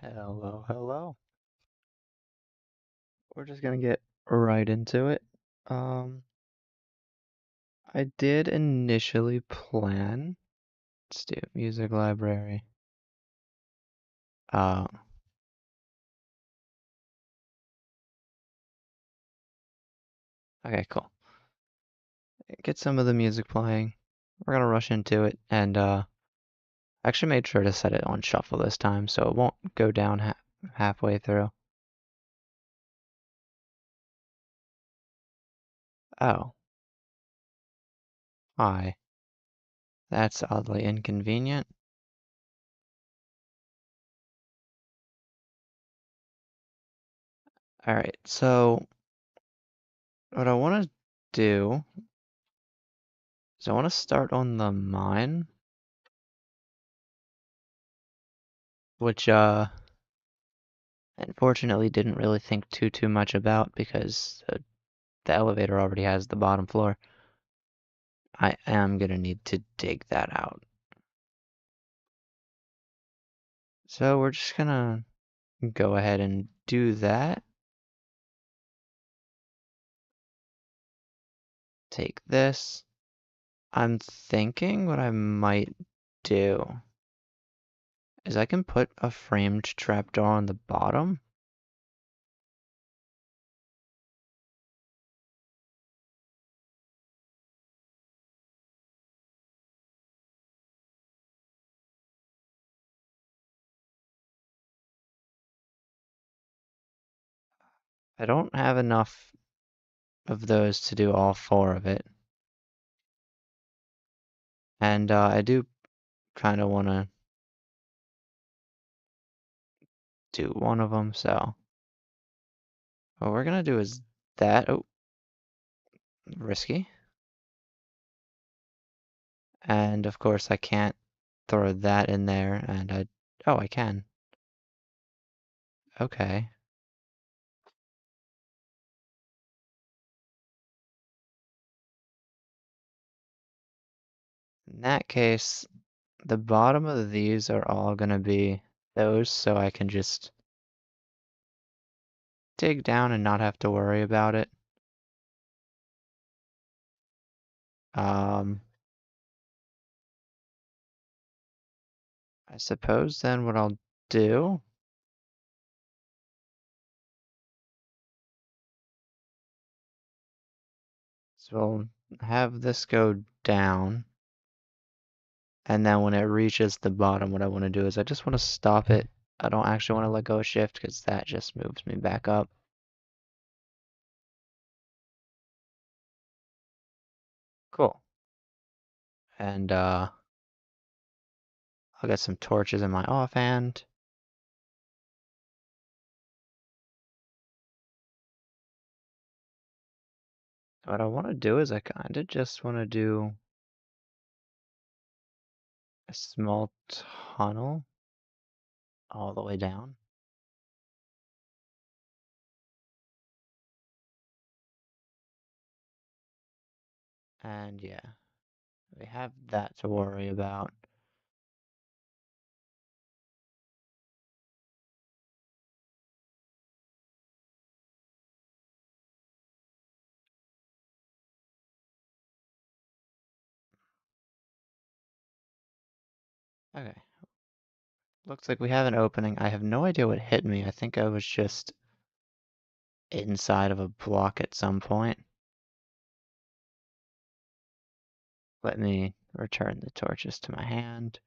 Hello, hello. We're just gonna get right into it. Um, I did initially plan, let's do music library. Uh, okay, cool. Get some of the music playing. We're gonna rush into it, and actually made sure to set it on shuffle this time, so it won't go down halfway through. Oh, hi. That's oddly inconvenient. All right, so what I want to do is I want to start on the mine, which unfortunately didn't really think too much about because the elevator already has the bottom floor. I am gonna need to dig that out. So we're just gonna go ahead and do that. Take this. I'm thinking what I might do is I can put a framed trapdoor on the bottom. I don't have enough of those to do all four of it. And I do kind of want to do one of them, so what we're gonna do is that. Oh, risky. And of course I can't throw that in there and oh, I can. Okay. In that case, the bottom of these are all gonna be those, so I can just dig down and not have to worry about it. Um, I suppose then what I'll do is we'll have this go down, and then when it reaches the bottom, what I want to do is I just want to stop it. I don't actually want to let go of shift because that just moves me back up. Cool. And I'll get some torches in my offhand. What I want to do is I kind of just want to do a small tunnel all the way down. And yeah, we have that to worry about. Okay, looks like we have an opening. I have no idea what hit me. I think I was just inside of a block at some point. Let me return the torches to my hand.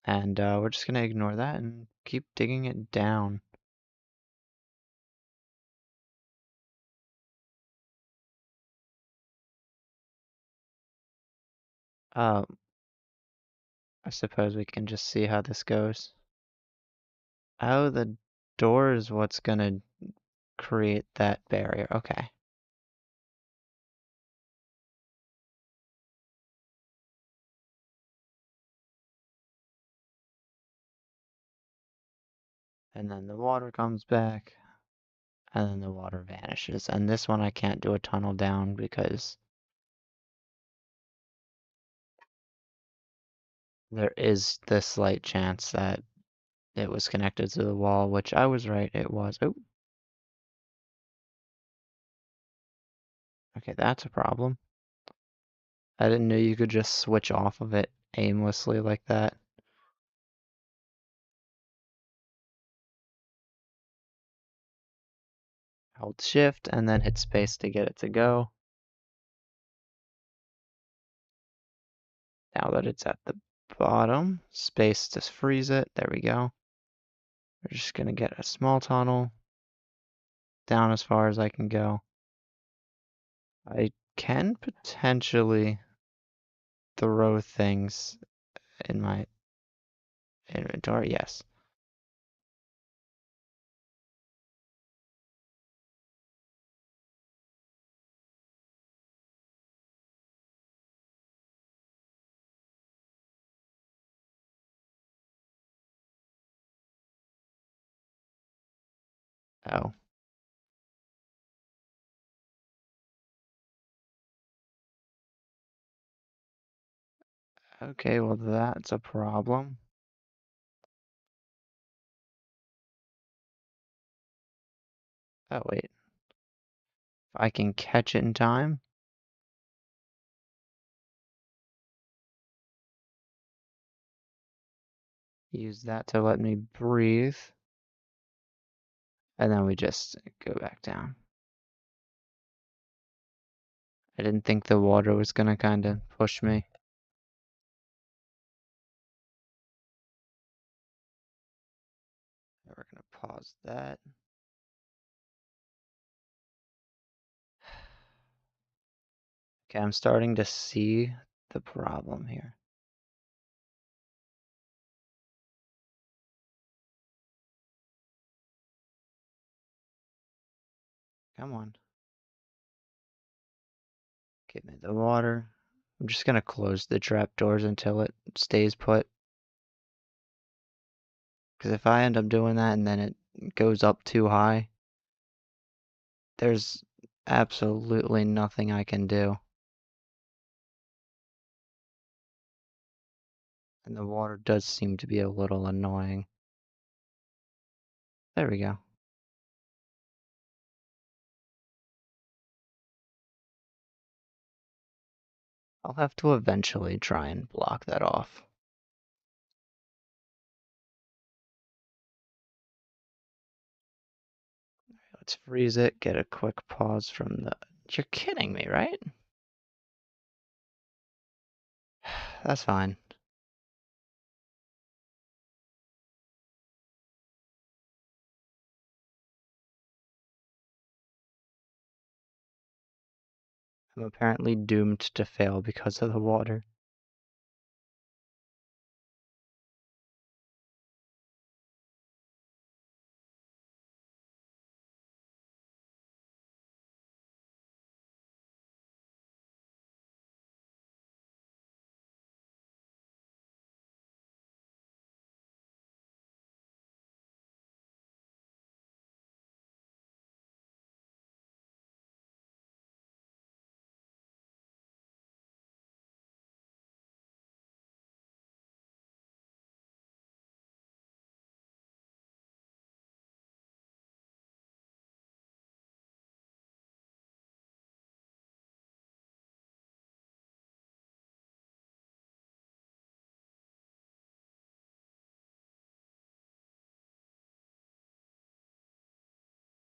And we're just gonna ignore that and keep digging it down. Uh, I suppose we can just see how this goes. Oh, the door is what's gonna create that barrier. Okay. And then the water comes back, and then the water vanishes. And this one I can't do a tunnel down because there is the slight chance that it was connected to the wall, which I was right, it was. Oh, okay, that's a problem. I didn't know you could just switch off of it aimlessly like that. Hold shift and then hit space to get it to go. Now that it's at the bottom, space to freeze it. There we go. We're just gonna get a small tunnel down as far as I can go. I can potentially throw things in my inventory, yes. Oh, okay, well that's a problem. Oh wait, if I can catch it in time, use that to let me breathe, and then we just go back down. I didn't think the water was gonna kinda push me. We're gonna pause that. Okay, I'm starting to see the problem here. Come on. Give me the water. I'm just gonna close the trapdoors until it stays put. Because if I end up doing that and then it goes up too high, there's absolutely nothing I can do. And the water does seem to be a little annoying. There we go. I'll have to eventually try and block that off. Let's freeze it, get a quick pause from the... You're kidding me, right? That's fine. I'm apparently doomed to fail because of the water.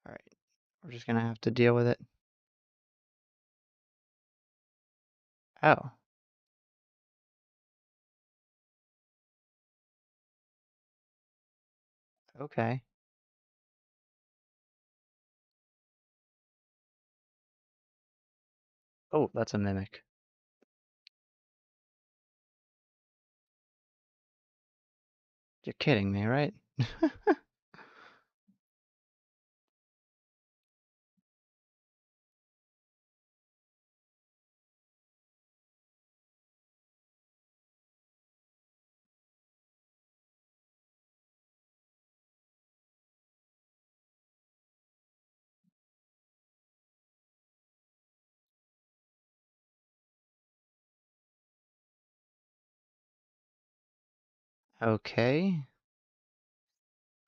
Alright, we're just gonna have to deal with it. Oh. Okay. Oh, that's a mimic. You're kidding me, right? Okay.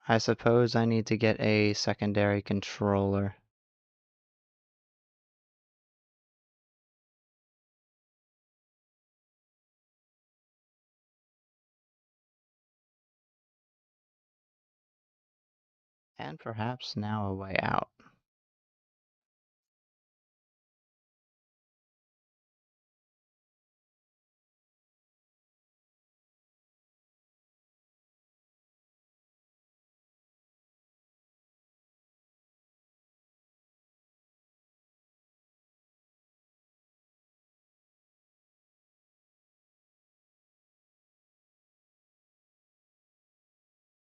I suppose I need to get a secondary controller. And perhaps now a way out.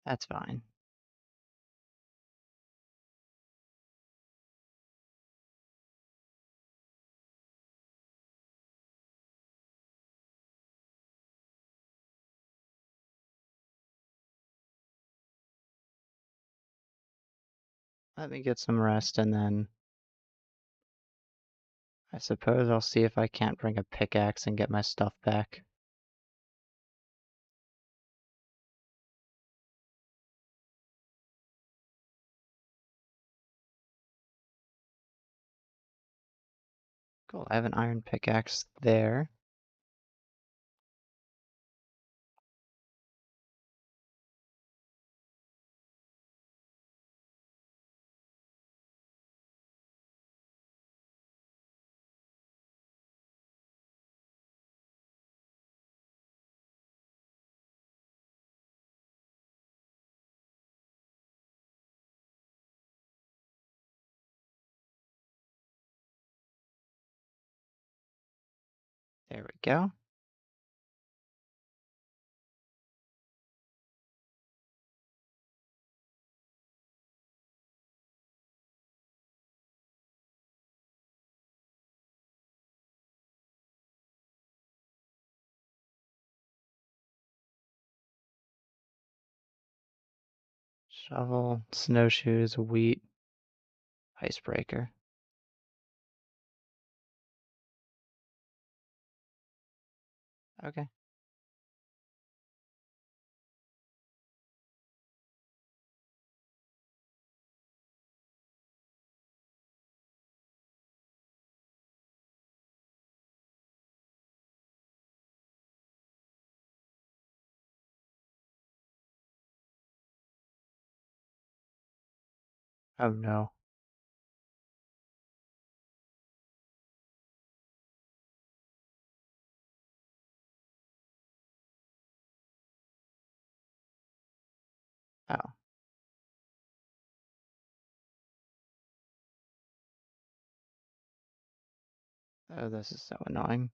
That's fine. Let me get some rest and then I suppose I'll see if I can't bring a pickaxe and get my stuff back. Cool, I have an iron pickaxe there. There we go. Shovel, snowshoes, wheat, icebreaker. Okay. Oh no. Oh. Oh, this is so annoying.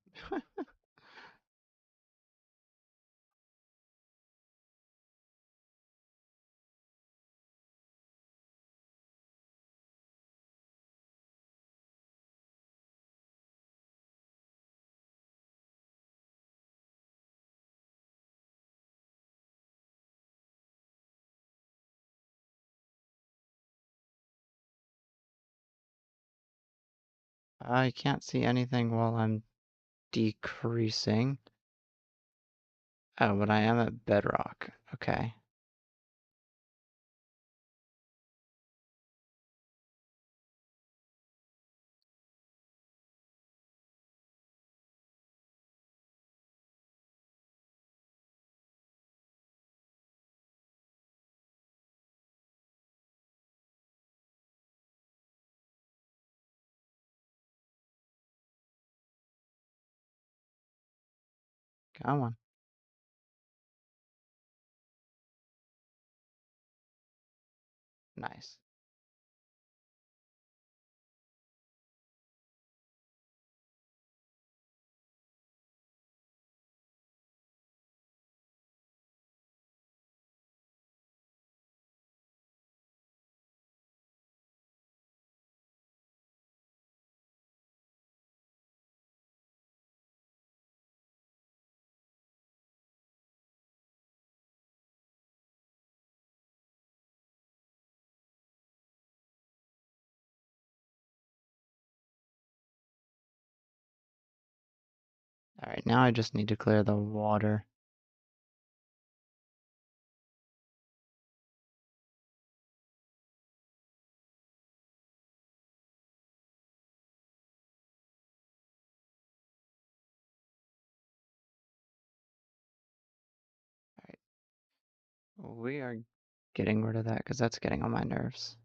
I can't see anything while I'm decreasing. Oh, but I am at bedrock. Okay. Come on. Nice. Alright, now I just need to clear the water. We are getting rid of that because that's getting on my nerves.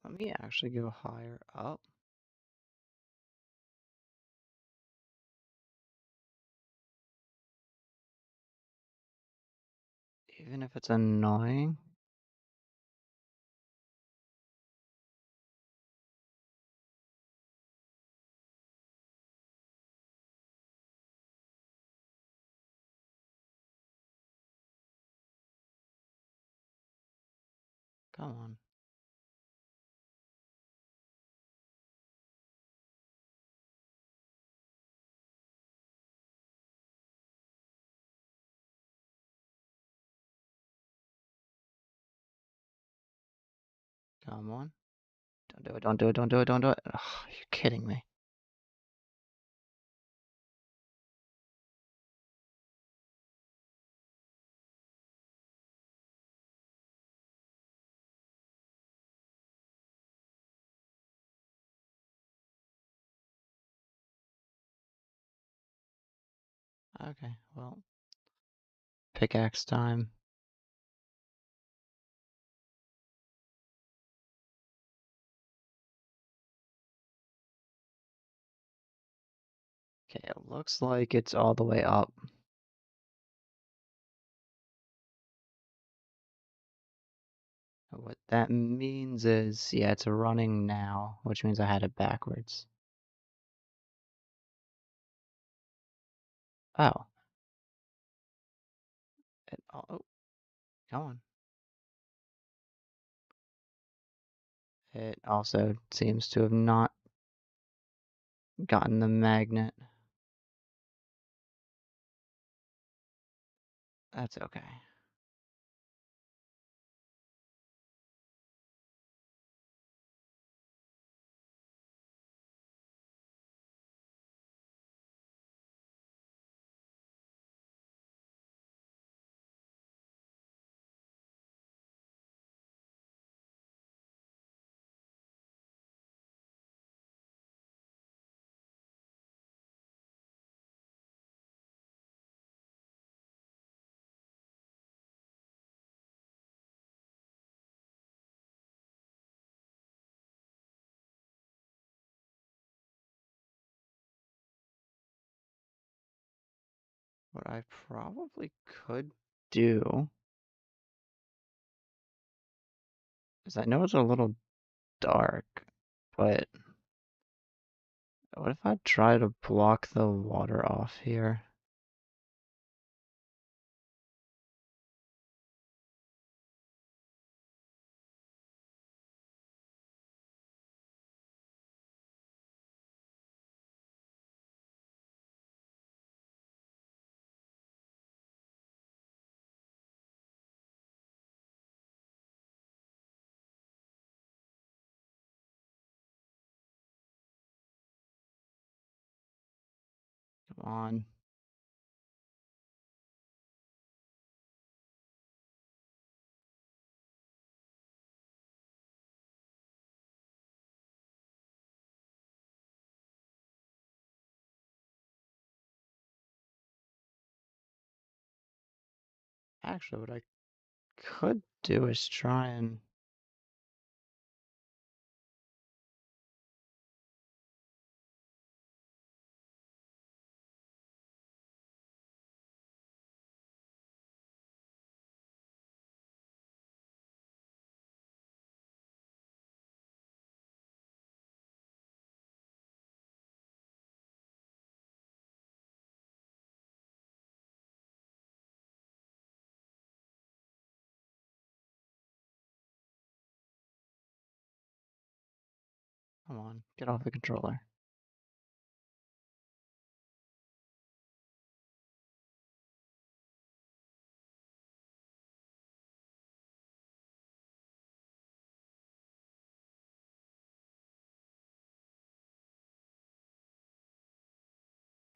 Let me actually go higher up. Even if it's annoying. Come on. Come on. Don't do it, don't do it, don't do it, don't do it. Ugh, you're kidding me. Okay, well. Pickaxe time. Okay, it looks like it's all the way up. What that means is, yeah, it's running now, which means I had it backwards. Oh. Oh, come on. It also seems to have not gotten the magnet. That's okay. What I probably could do is I know it's a little dark, but what if I try to block the water off here? Come on. Actually, what I could do is try and... Come on, get off the controller.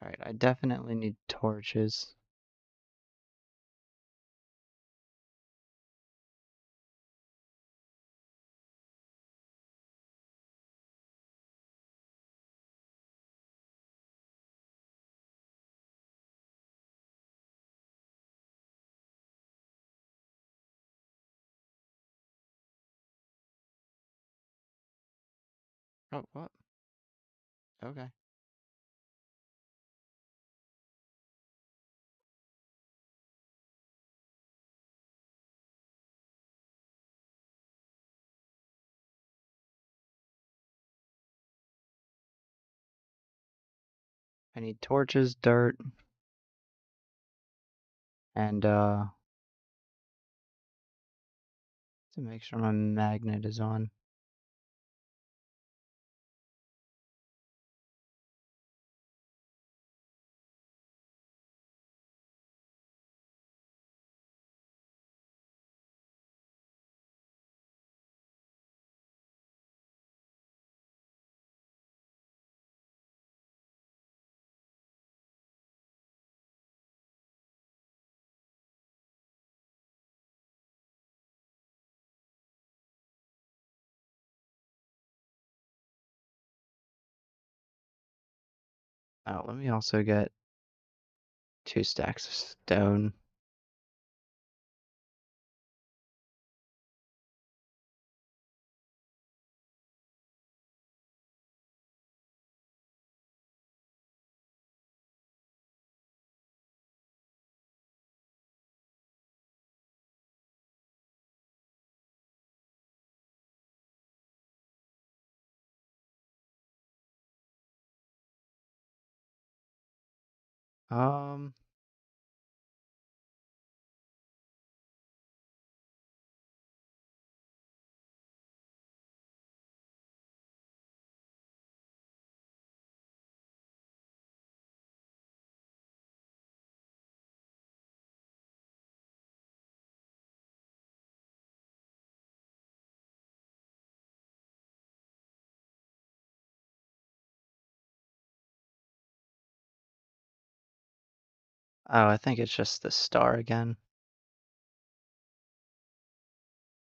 Alright, I definitely need torches. Oh, what? Okay. I need torches, dirt, and to make sure my magnet is on. Oh, let me also get 2 stacks of stone. Um, oh, I think it's just the star again.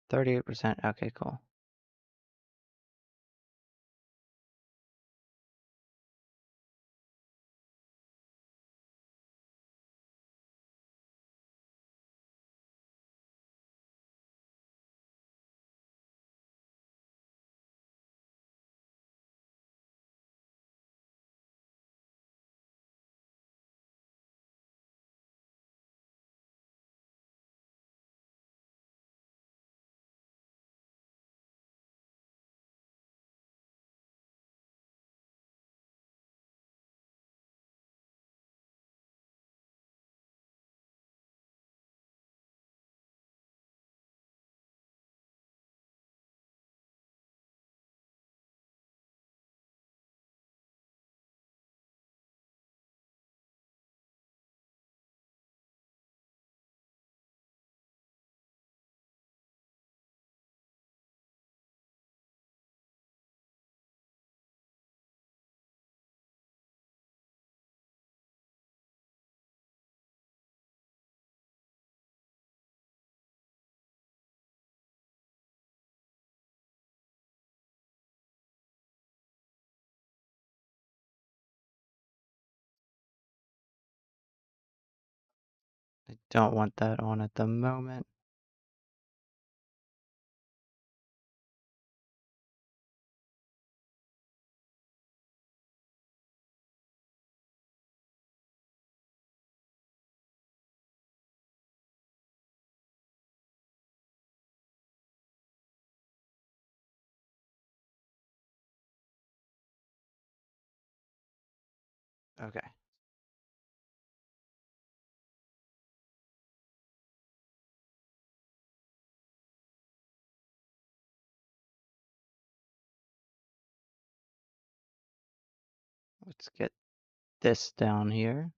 38%. Okay, cool. I don't want that on at the moment. Okay. Let's get this down here.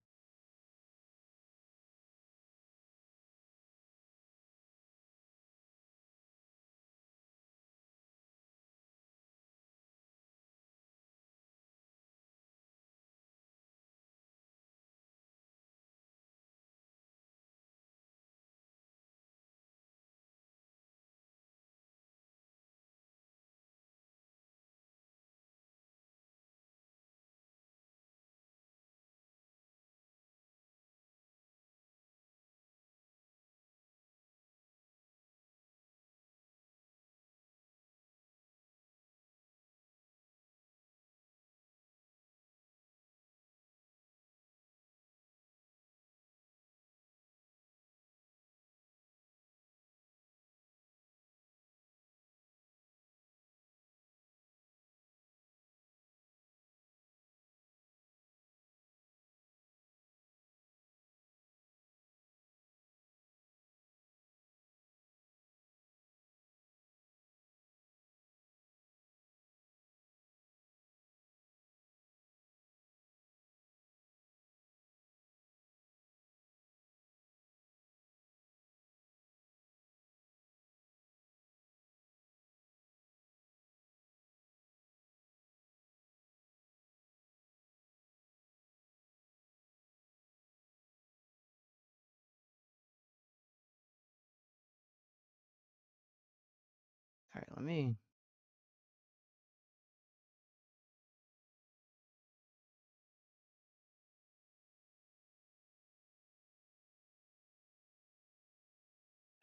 All right, let me.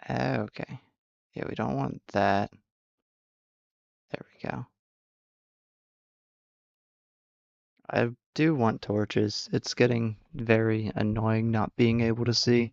Okay. Yeah, we don't want that. There we go. I do want torches. It's getting very annoying not being able to see.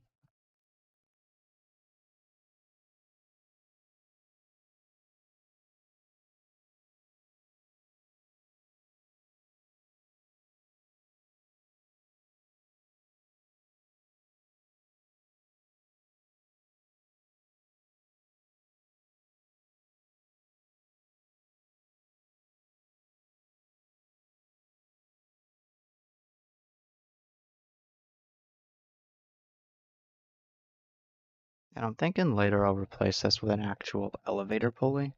And I'm thinking later I'll replace this with an actual elevator pulley.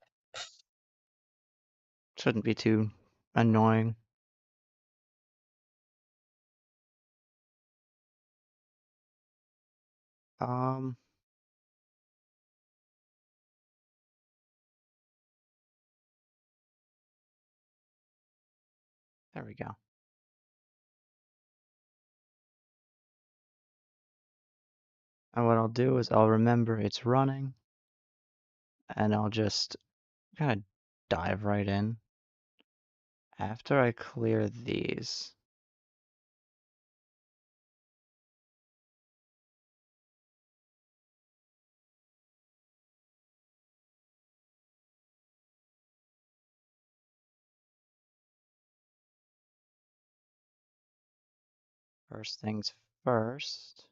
Shouldn't be too annoying. Um, there we go. And what I'll do is I'll remember it's running and I'll just kind of dive right in. After I clear these, first things first,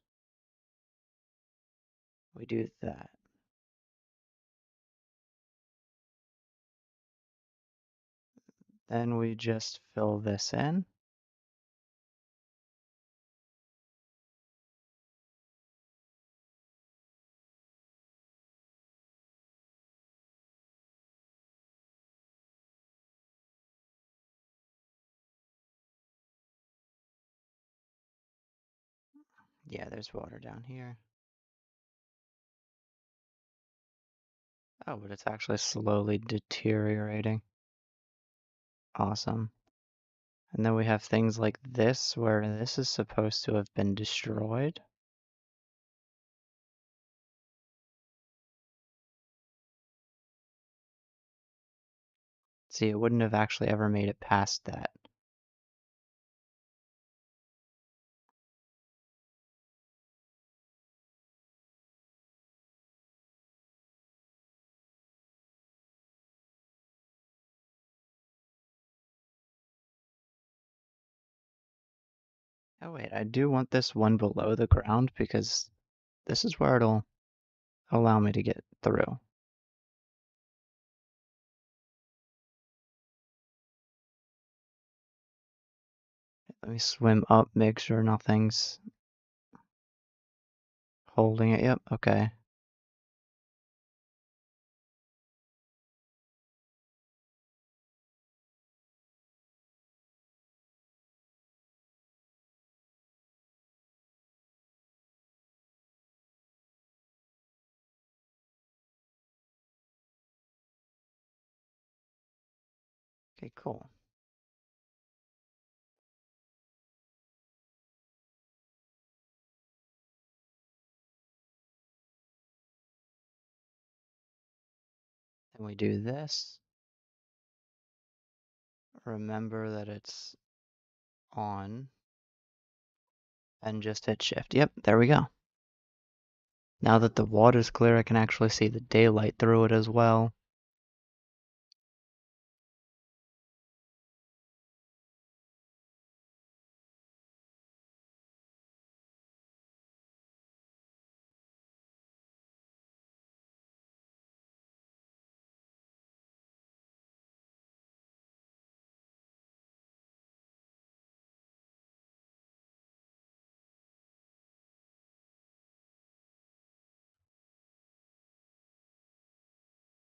we do that. Then we just fill this in. Yeah, there's water down here. Oh, but it's actually slowly deteriorating. Awesome. And then we have things like this, where this is supposed to have been destroyed. See, it wouldn't have actually ever made it past that. Oh wait, I do want this one below the ground because this is where it'll allow me to get through. Let me swim up, make sure nothing's holding it. Yep, okay. Okay, cool. Then we do this. Remember that it's on and just hit shift. Yep, there we go. Now that the water's clear, I can actually see the daylight through it as well.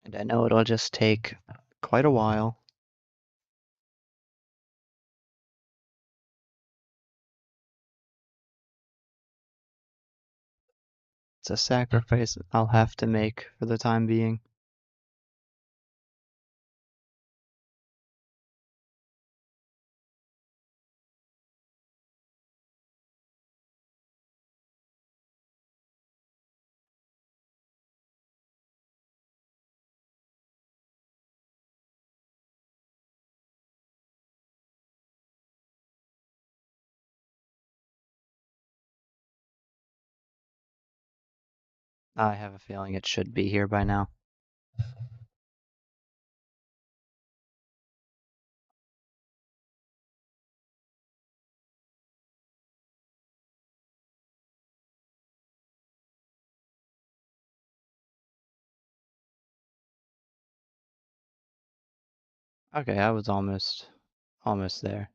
And I know it'll just take quite a while. It's a sacrifice I'll have to make for the time being. I have a feeling it should be here by now. Okay, I was almost there.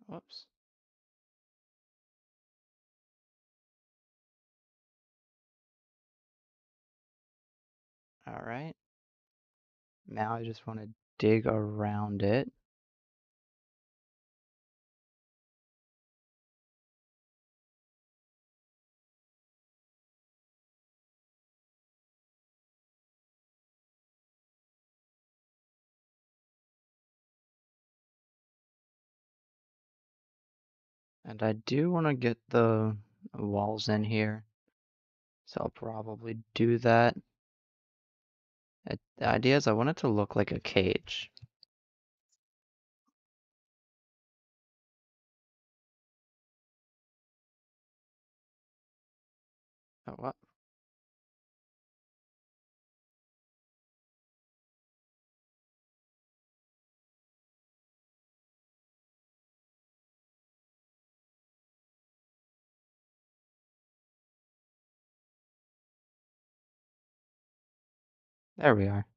Whoops. All right. Now I just want to dig around it. And I do want to get the walls in here. So I'll probably do that. The idea is I want it to look like a cage. Oh, what? There we are.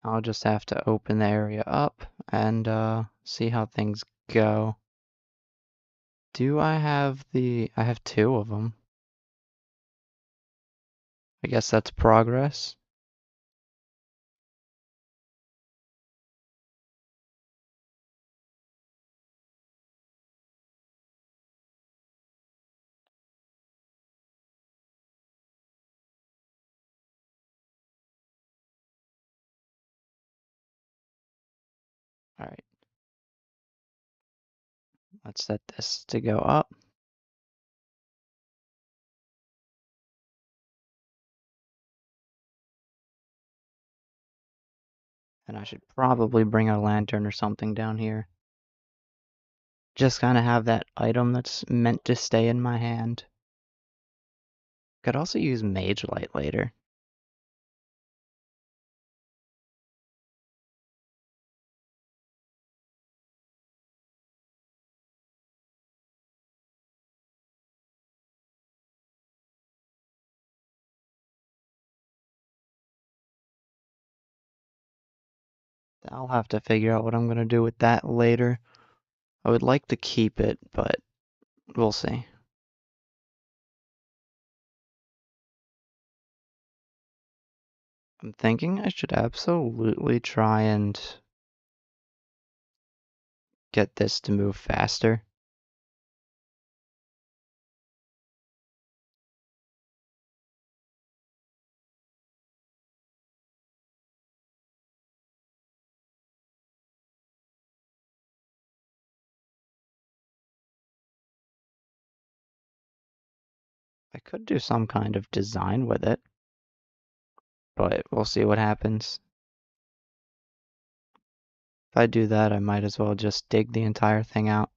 I'll just have to open the area up and see how things go. Do I have I have two of them. I guess that's progress. All right. Let's set this to go up. And I should probably bring a lantern or something down here. Just kind of have that item that's meant to stay in my hand. Could also use mage light later. I'll have to figure out what I'm gonna do with that later. I would like to keep it, but we'll see. I'm thinking I should absolutely try and get this to move faster. I could do some kind of design with it, but we'll see what happens. If I do that, I might as well just dig the entire thing out.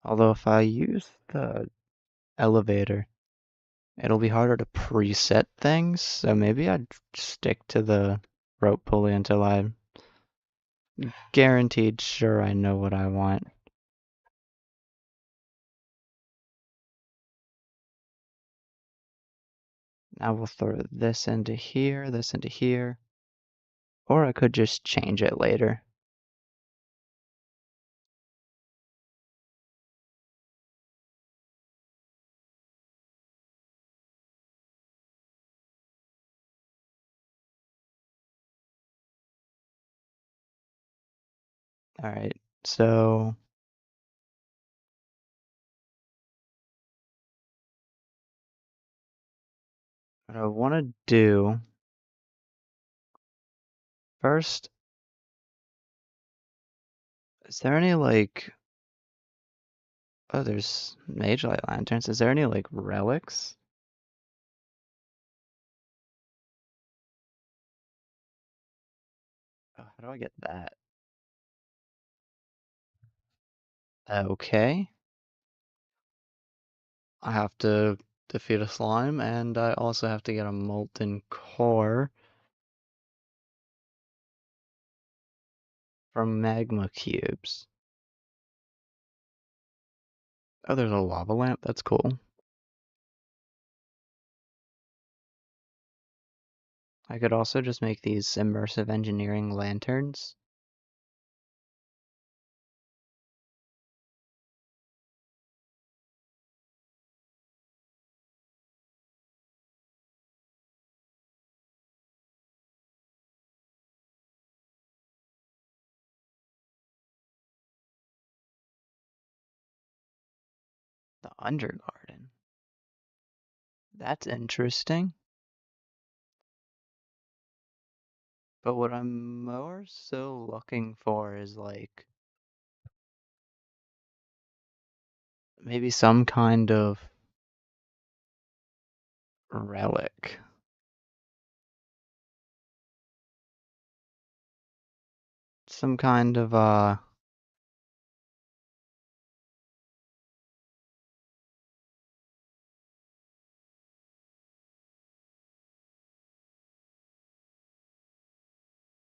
Although if I use the elevator, it'll be harder to preset things, so maybe I'd stick to the rope pulley until I'm guaranteed sure I know what I want. Now we'll throw this into here, or I could just change it later. Alright, so what I want to do first, is there any like, oh, there's mage light lanterns. Is there any like relics? Oh, how do I get that? Okay. I have to defeat a slime, and I also have to get a molten core from magma cubes. Oh, there's a lava lamp. That's cool. I could also just make these immersive engineering lanterns. The Undergarden. That's interesting. But what I'm more so looking for is like maybe some kind of relic. Some kind of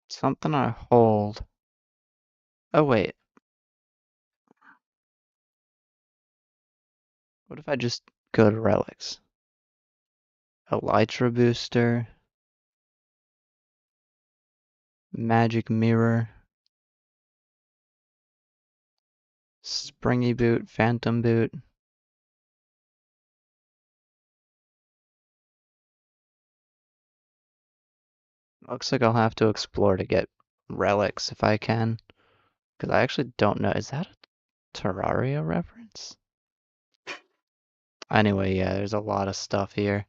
something I hold. Oh wait, what if I just go to relics? Elytra booster, magic mirror, springy boot, phantom boot. Looks like I'll have to explore to get relics if I can. Because I actually don't know. Is that a Terraria reference? Anyway, yeah, there's a lot of stuff here.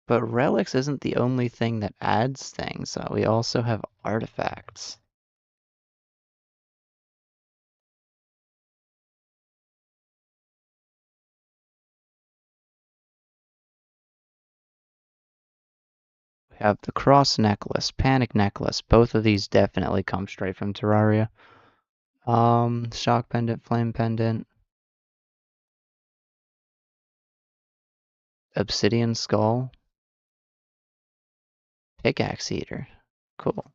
But relics isn't the only thing that adds things. We also have artifacts. We have the cross necklace, panic necklace. Both of these definitely come straight from Terraria. Shock pendant, flame pendant. obsidian skull, pickaxe eater. Cool.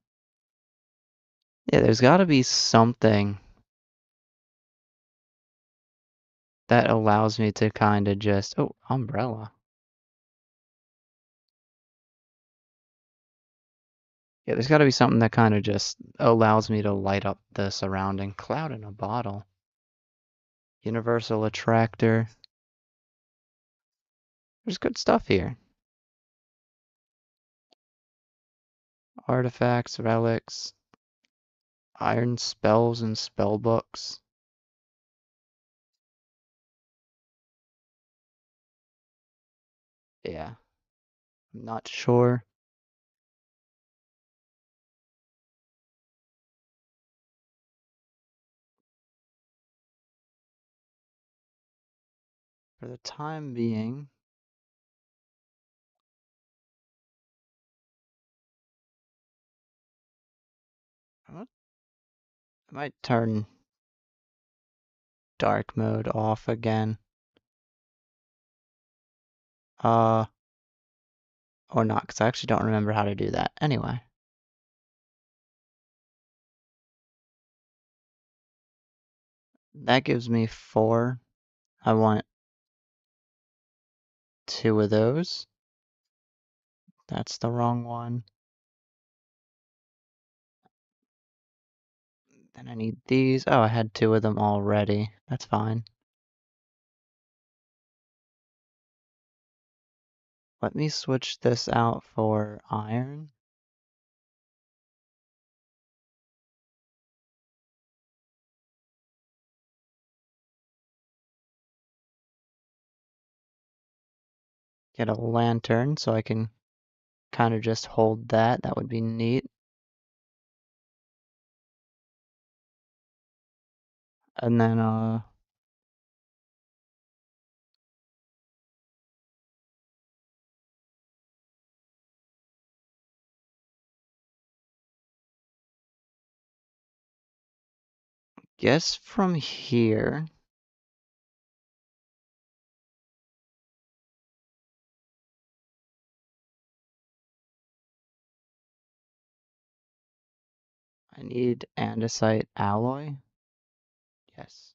Yeah, there's gotta be something that allows me to kind of just. Oh, umbrella. Yeah, there's gotta be something that kind of just allows me to light up the surrounding cloud in a bottle. Universal attractor. There's good stuff here. Artifacts, relics, iron spells and spell books. Yeah, I'm not sure. For the time being, I might turn dark mode off again. Uh, or not, because I actually don't remember how to do that. Anyway, that gives me 4. I want 2 of those. That's the wrong one. Then I need these. Oh, I had 2 of them already. That's fine. Let me switch this out for iron. Get a lantern so I can kind of just hold that. That would be neat. And then, guess from here, I need andesite alloy. Yes.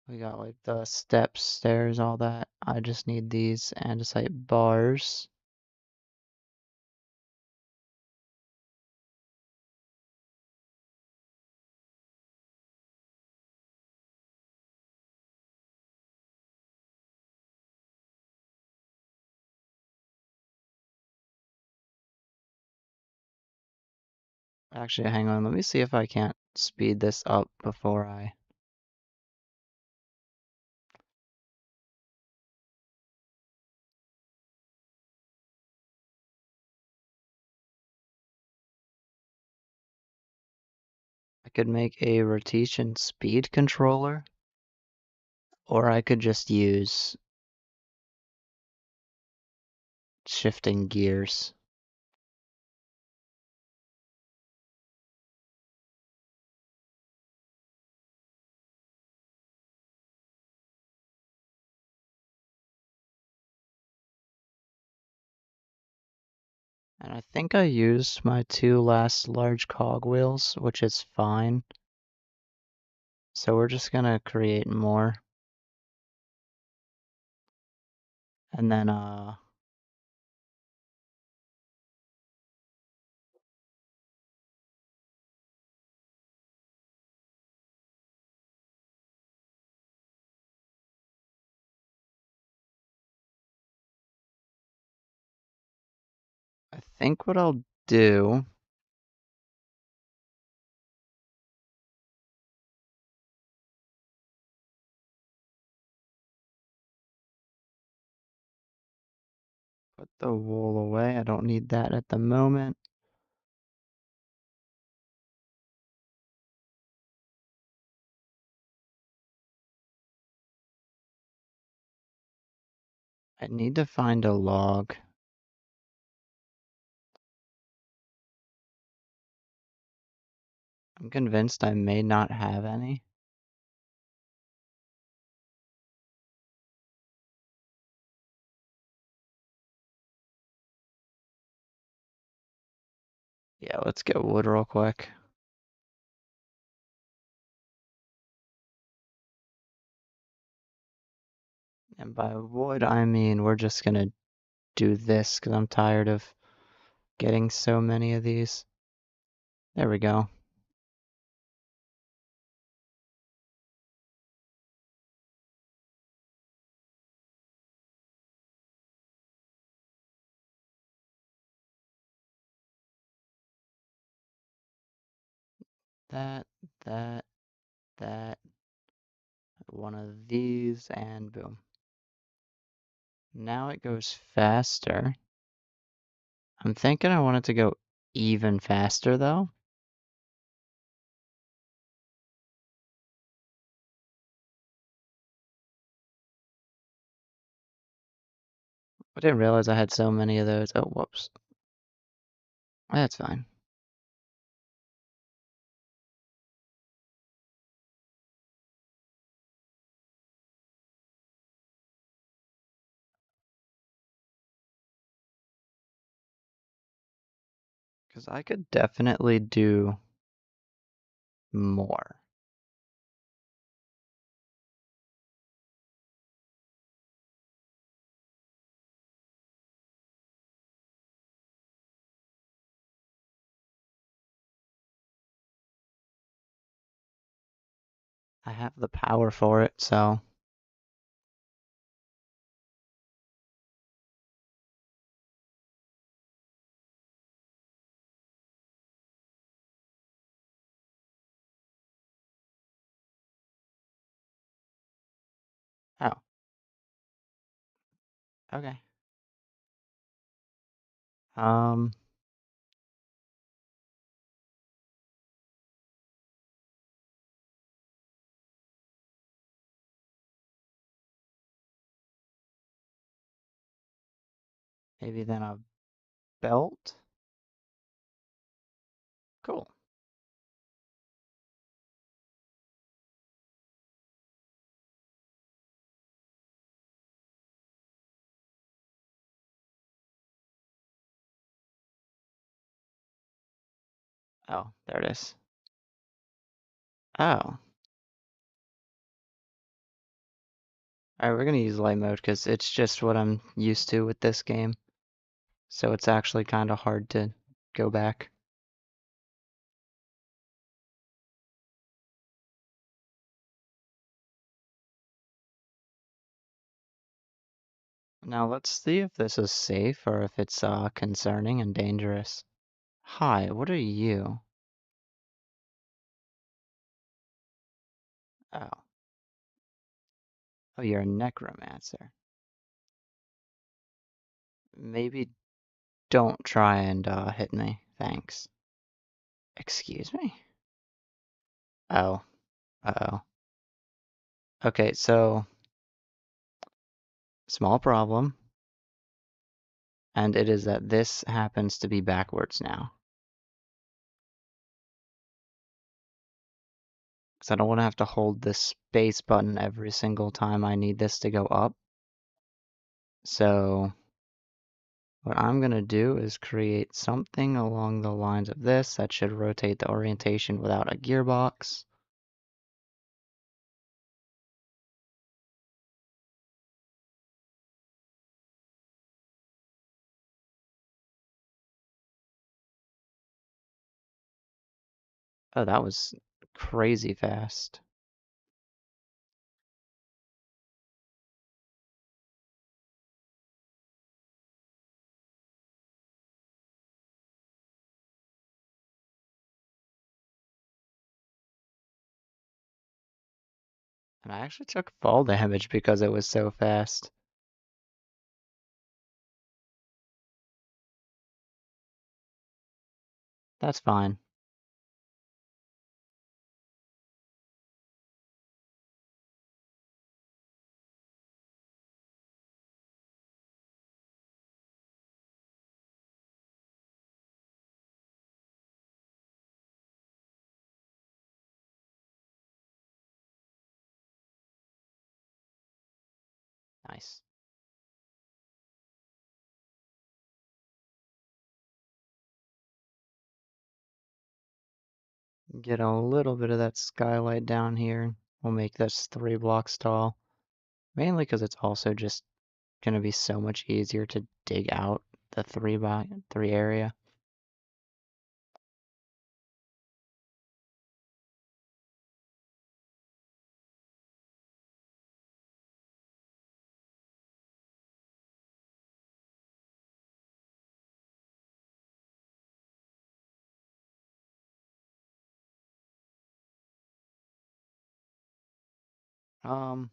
We got like the steps, stairs, all that. I just need these andesite bars. Actually, hang on. Let me see if I can't speed this up before I. I could make a rotation speed controller, or I could just use shifting gears. And I think I used my 2 last large cogwheels, which is fine. So we're just gonna create more. And then, I think what I'll do. Put the wool away. I don't need that at the moment. I need to find a log. I'm convinced I may not have any. Yeah, let's get wood real quick. And by wood, I mean we're just gonna do this because I'm tired of getting so many of these. There we go. That, that, that, one of these, and boom. Now it goes faster. I'm thinking I want it to go even faster though. I didn't realize I had so many of those. Oh, whoops. That's fine. Because I could definitely do more. I have the power for it, so. Oh, okay. Um, maybe then a belt? Cool. Oh, there it is. Oh. Alright, we're gonna use light mode because it's just what I'm used to with this game. So it's actually kind of hard to go back. Now let's see if this is safe or if it's concerning and dangerous. Hi, what are you? Oh. Oh, you're a necromancer. Maybe don't try and hit me. Thanks. Excuse me? Oh. Uh-oh. Okay, so small problem, and it is that this happens to be backwards now. Because I don't want to have to hold the space button every single time I need this to go up. So what I'm going to do is create something along the lines of this that should rotate the orientation without a gearbox. Oh, that was crazy fast. And I actually took fall damage because it was so fast. That's fine. Nice. Get a little bit of that skylight down here. We'll make this 3 blocks tall. Mainly because it's also just going to be so much easier to dig out the 3x3 area. Um,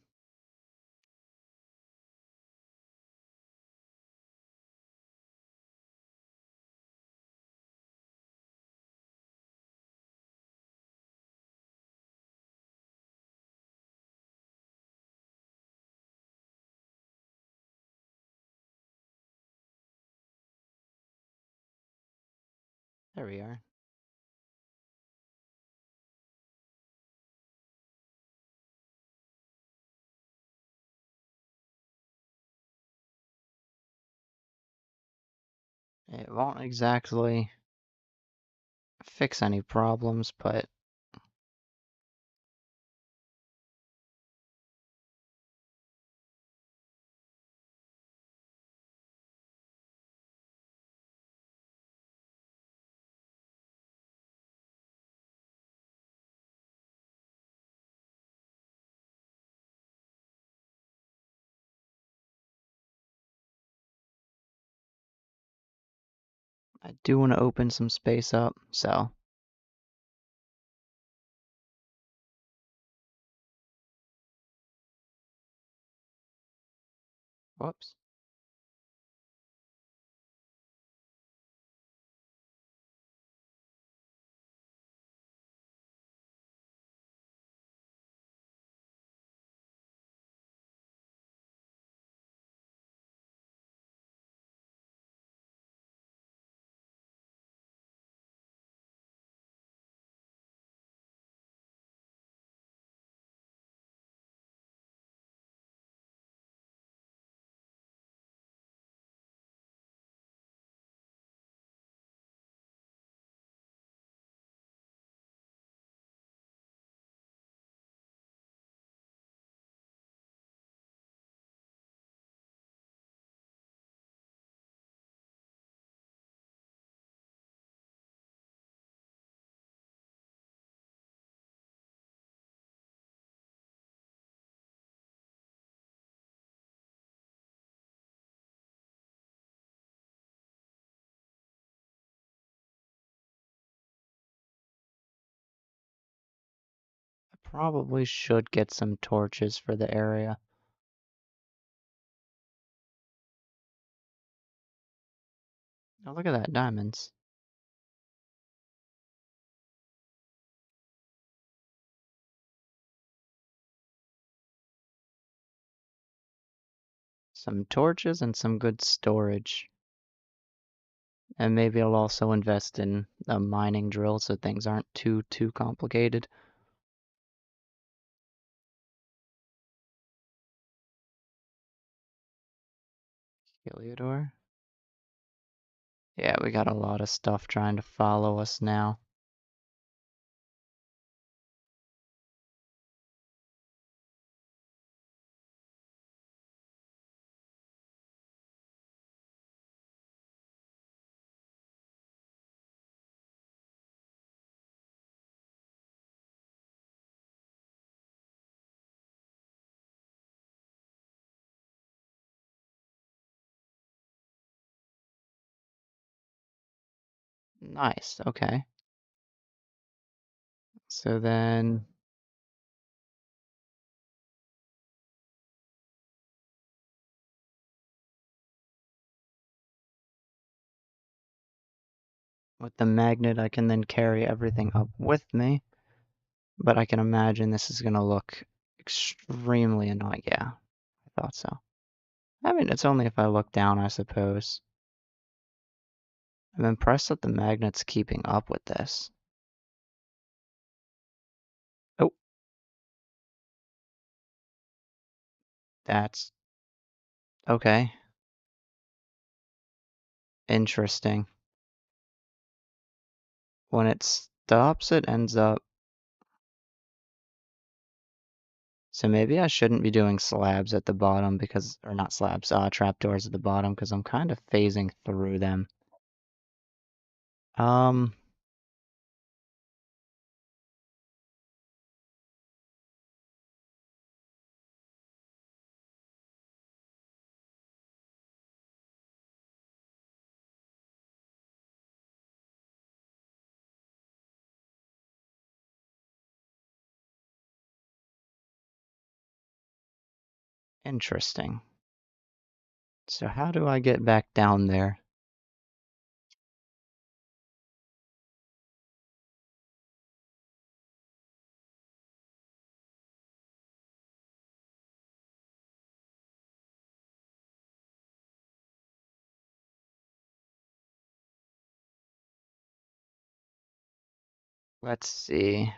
there we are. It won't exactly fix any problems, but I do want to open some space up, so whoops. I probably should get some torches for the area. Oh, look at that, diamonds. Some torches and some good storage. And maybe I'll also invest in a mining drill so things aren't too complicated. Heliodor. Yeah, we got a lot of stuff trying to follow us now. Nice, okay. So then with the magnet I can then carry everything up with me. But I can imagine this is gonna look extremely annoying. Yeah, I thought so. I mean, it's only if I look down, I suppose. I'm impressed that the magnet's keeping up with this. Oh, that's okay. Interesting. When it's stops, it ends up. So maybe I shouldn't be doing slabs at the bottom because, or not slabs, trapdoors at the bottom because I'm kind of phasing through them. Um, Interesting. So how do I get back down there? Let's see.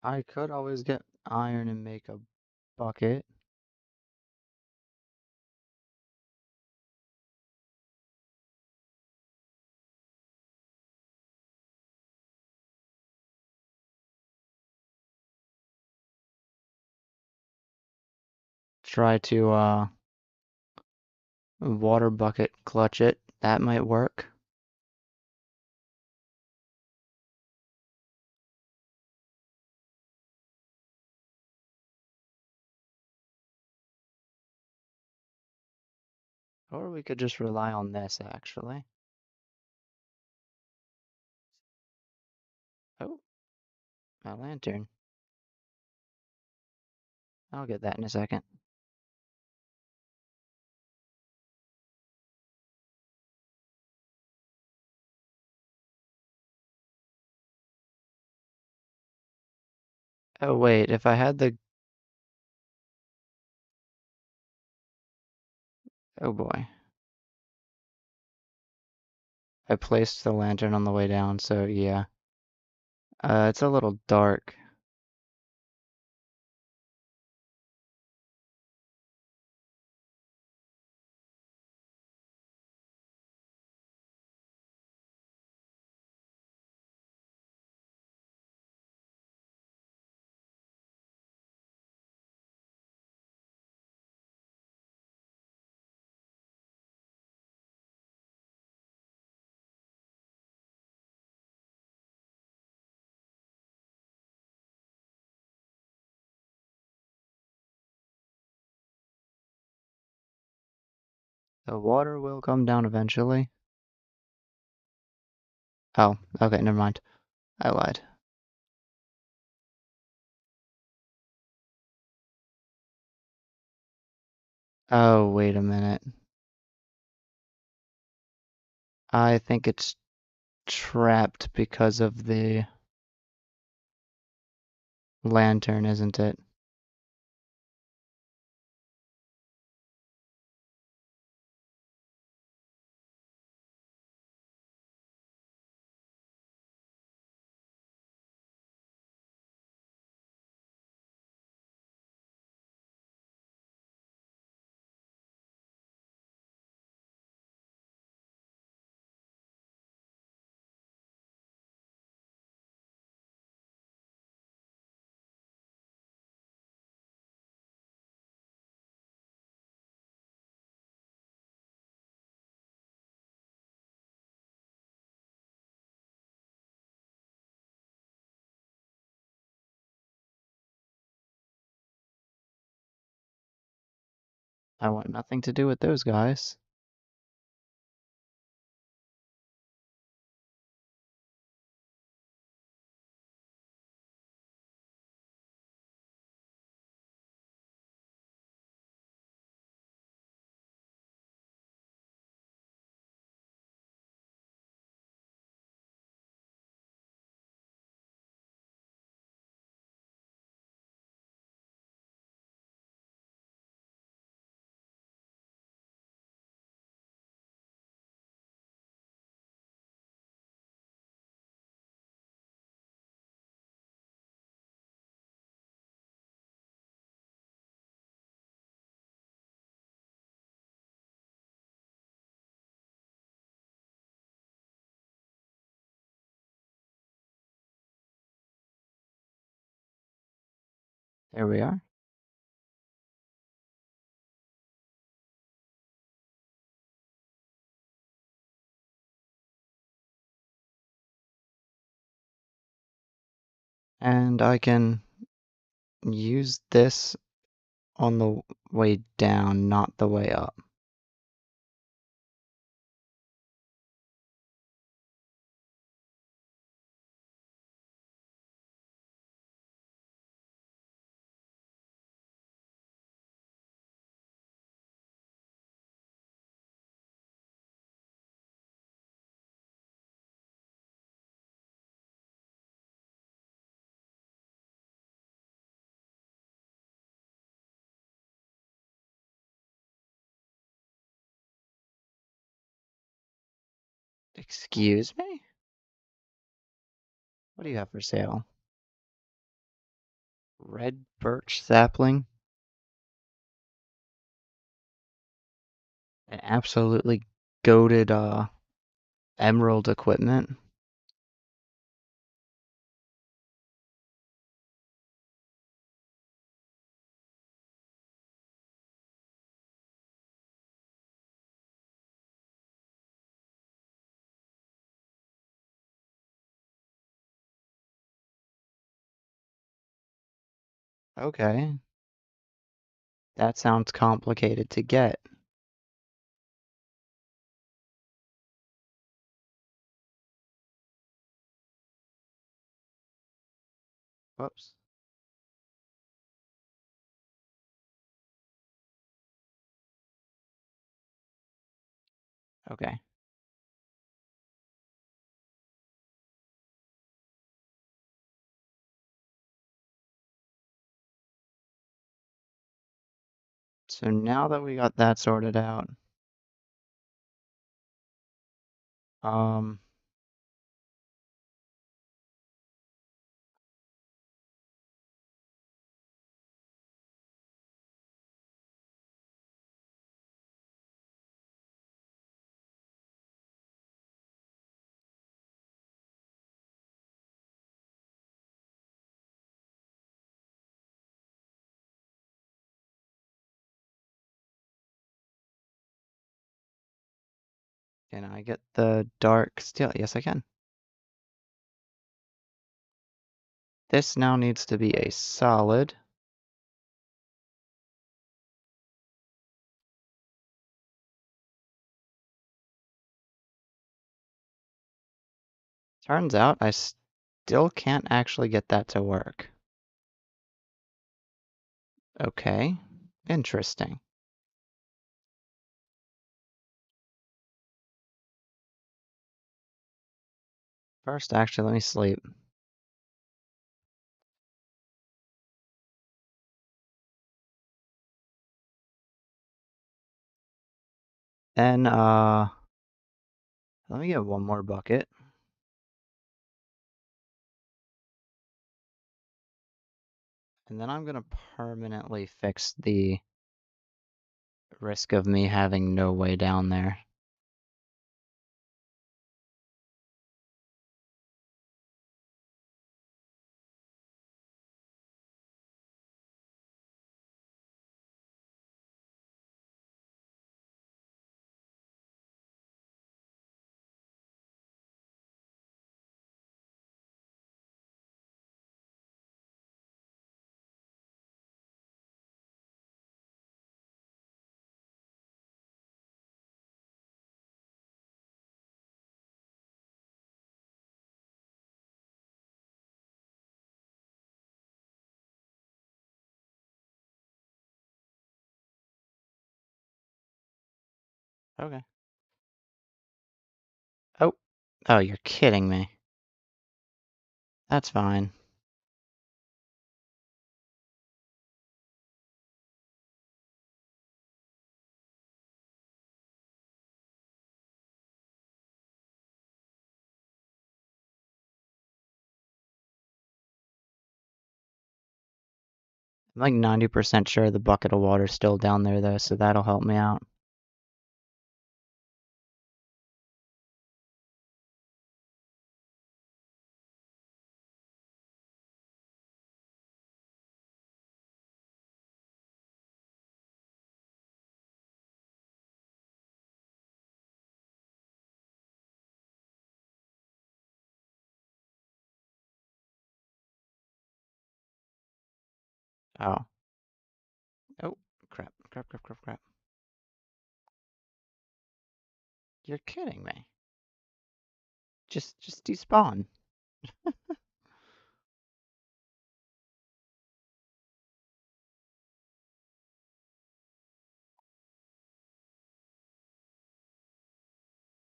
I could always get iron and make a bucket. Try to water bucket clutch it. That might work. Or we could just rely on this actually. Oh, my lantern. I'll get that in a second. Oh wait, if I had the... Oh boy. I placed the lantern on the way down, so yeah. It's a little dark. The water will come down eventually. Oh, okay, never mind. I lied. Oh, wait a minute. I think it's trapped because of the lantern, isn't it? I want nothing to do with those guys. There we are. And I can use this on the way down, not the way up. Excuse me? What do you have for sale? Red birch sapling? And absolutely goated emerald equipment? Okay. That sounds complicated to get. Whoops. Okay. So now that we got that sorted out, um, can I get the dark steel? Yes, I can. This now needs to be a solid. Turns out I still can't actually get that to work. Okay. Interesting. First, actually, let me sleep. Then, let me get one more bucket. And then I'm gonna permanently fix the risk of me having no way down there. Okay. Oh. Oh, you're kidding me. That's fine. I'm like 90% sure the bucket of water's still down there though, so that'll help me out. Oh. Oh, crap, crap, crap, crap, crap. You're kidding me. Just despawn.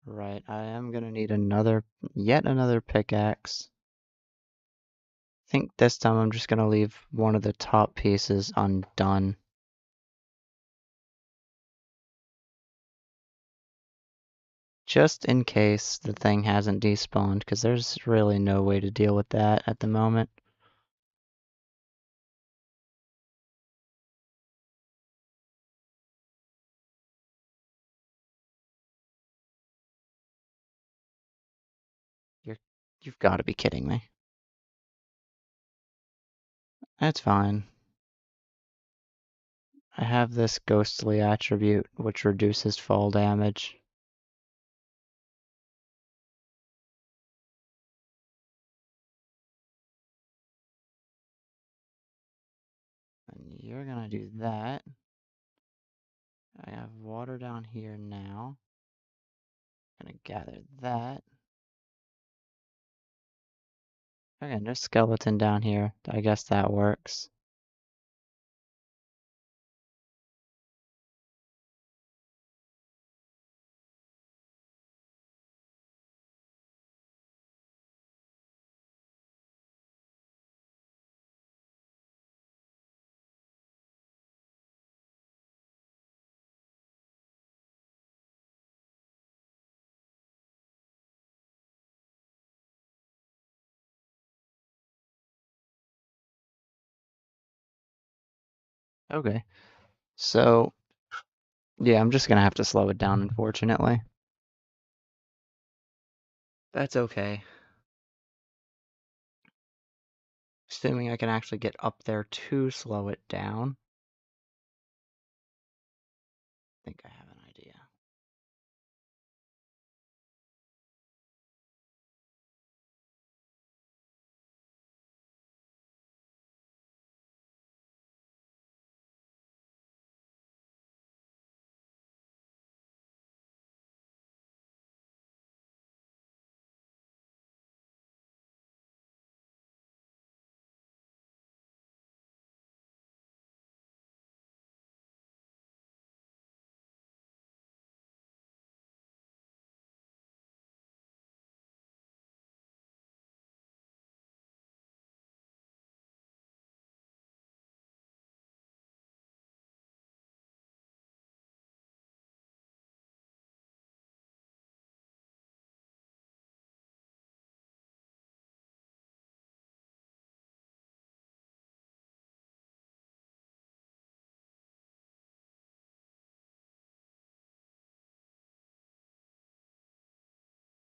Right, I am gonna need yet another pickaxe. I think this time I'm just gonna leave one of the top pieces undone. Just in case the thing hasn't despawned, because there's really no way to deal with that at the moment. You're, you've got to be kidding me. That's fine. I have this ghostly attribute which reduces fall damage. And you're gonna do that. I have water down here now. Gonna gather that. Okay, there's skeleton down here. I guess that works. Okay, so yeah, I'm just gonna have to slow it down, unfortunately. That's okay. Assuming I can actually get up there to slow it down. I think I have an idea.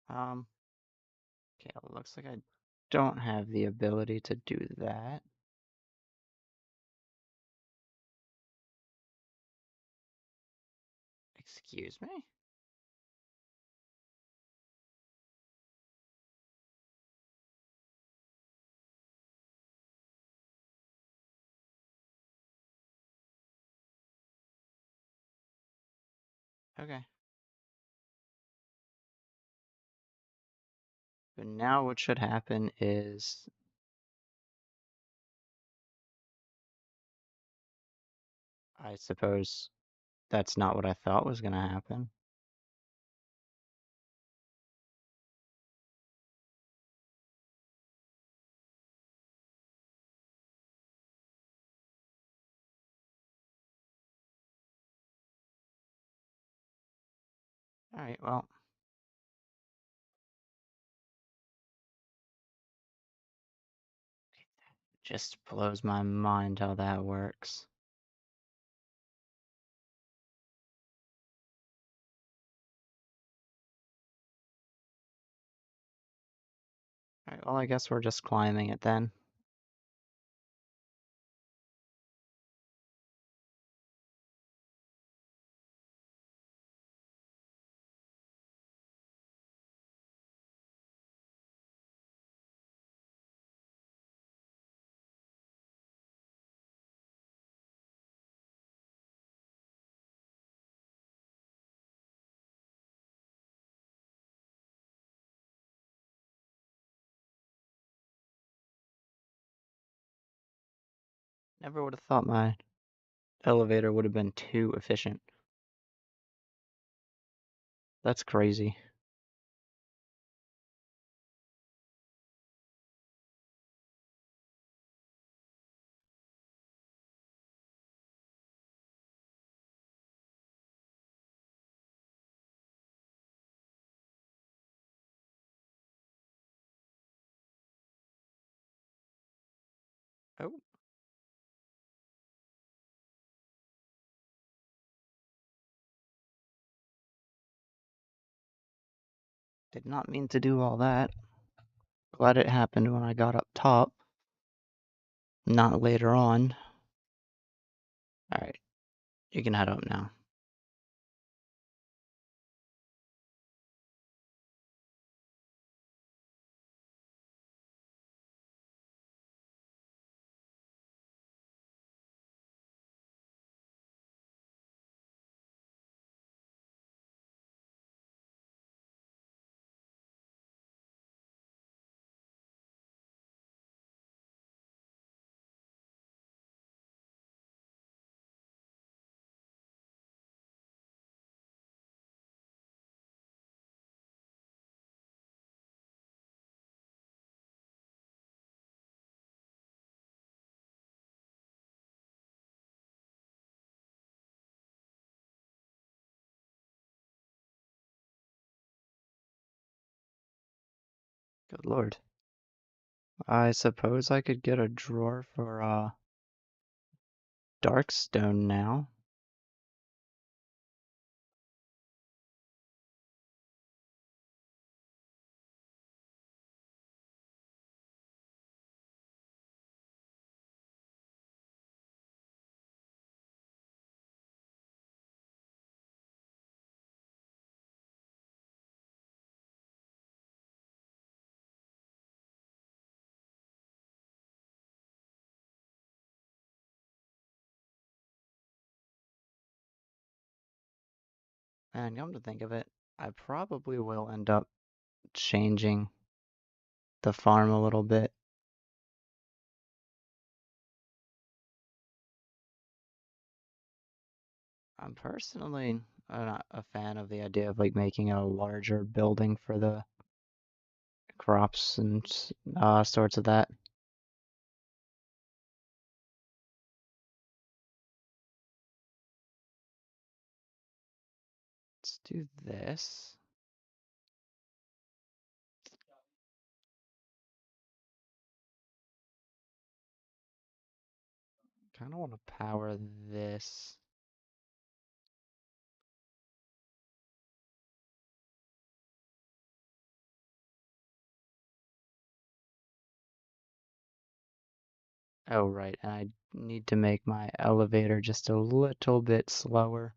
Okay, it looks like I don't have the ability to do that. Excuse me? Okay. But now what should happen is, I suppose that's not what I thought was gonna happen. Alright, well, just blows my mind how that works. Alright, well, I guess we're just climbing it then. Never would have thought my elevator would have been too efficient. That's crazy. Oh, did not mean to do all that. Glad it happened when I got up top, not later on. Alright, you can head up now. Good lord. I suppose I could get a drawer for, Darkstone now. And come to think of it, I probably will end up changing the farm a little bit. I'm personally not a fan of the idea of like making a larger building for the crops and sorts of that. Let's do this. Kind of want to power this. Oh, right, and I need to make my elevator just a little bit slower.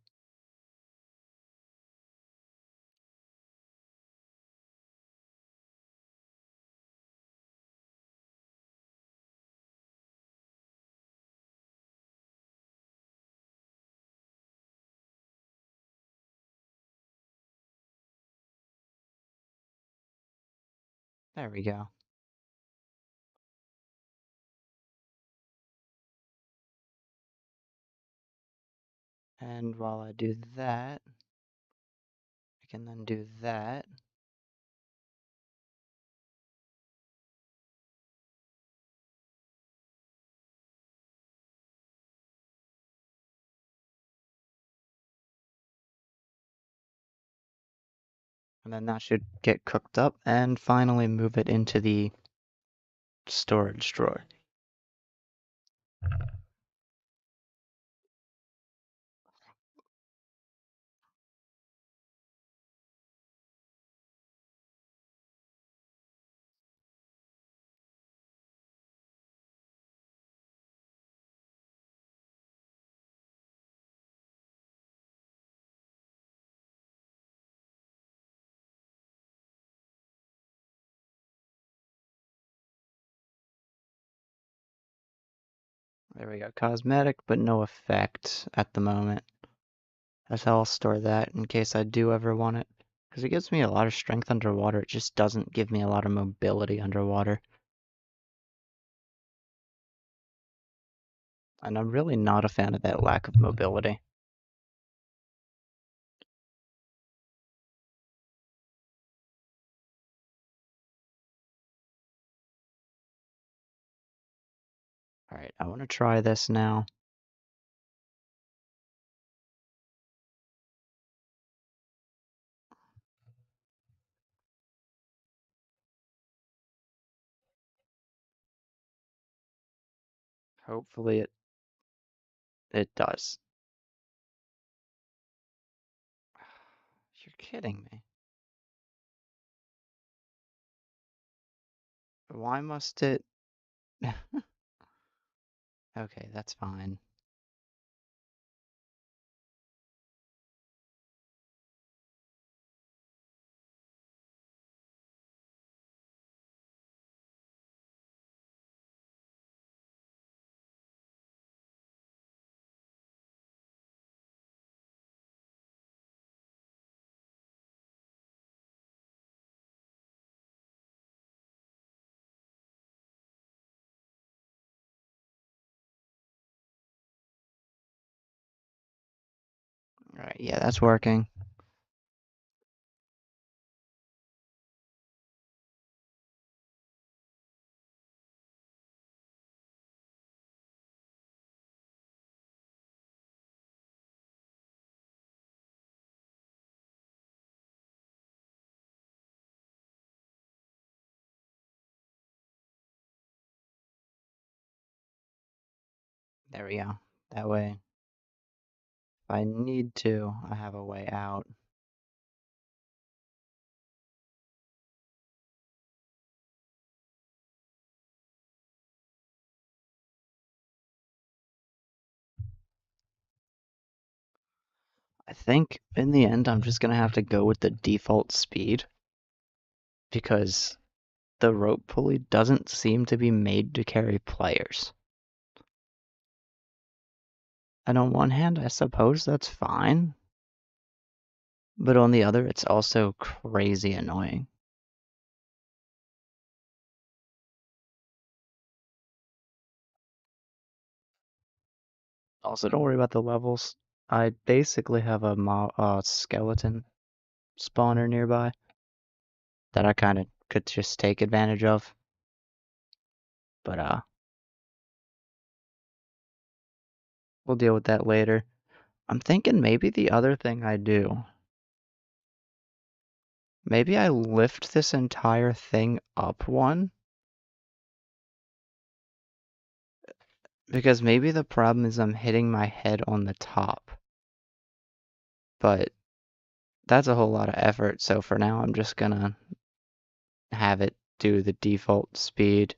There we go. And while I do that, I can then do that. And then that should get cooked up and finally move it into the storage drawer. There we go. Cosmetic, but no effect at the moment. That's how I'll store that in case I do ever want it. Because it gives me a lot of strength underwater. It just doesn't give me a lot of mobility underwater. And I'm really not a fan of that lack of mobility. Alright, I want to try this now. Hopefully it does. You're kidding me. Why must it... Okay, that's fine. Alright, yeah, that's working. There we go. That way, if I need to, I have a way out. I think in the end, I'm just gonna have to go with the default speed because the rope pulley doesn't seem to be made to carry players. And on one hand, I suppose that's fine, but on the other, it's also crazy annoying. Also, don't worry about the levels. I basically have a skeleton spawner nearby that I kind of could just take advantage of. But we'll deal with that later. I'm thinking maybe the other thing I do, maybe I lift this entire thing up one, because maybe the problem is I'm hitting my head on the top. But that's a whole lot of effort, so for now I'm just gonna have it do the default speed.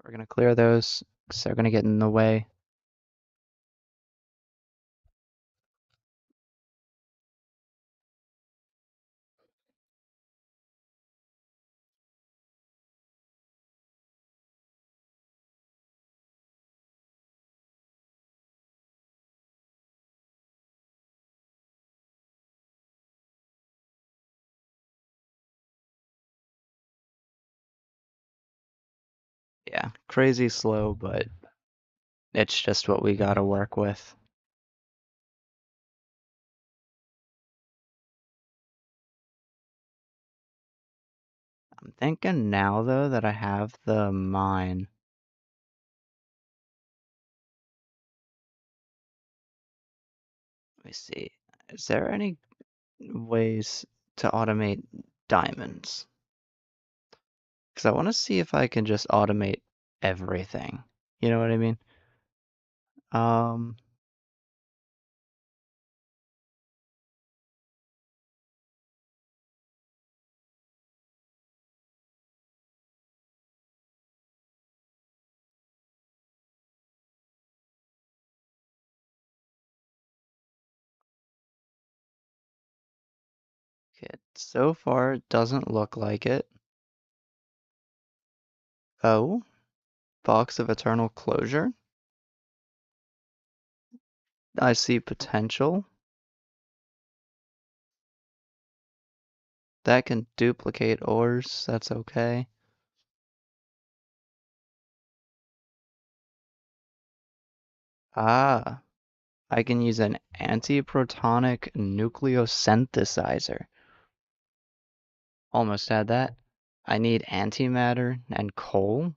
We're gonna clear those, because they're gonna get in the way. Yeah, crazy slow, but it's just what we gotta work with. I'm thinking now, though, that I have the mine. Let me see. Is there any ways to automate diamonds? Because I want to see if I can just automate everything. You know what I mean? Um, So far, it doesn't look like it. Oh, box of eternal closure. I see potential. That can duplicate ores. That's okay. Ah, I can use an antiprotonic nucleosynthesizer. Almost had that. I need antimatter and coal,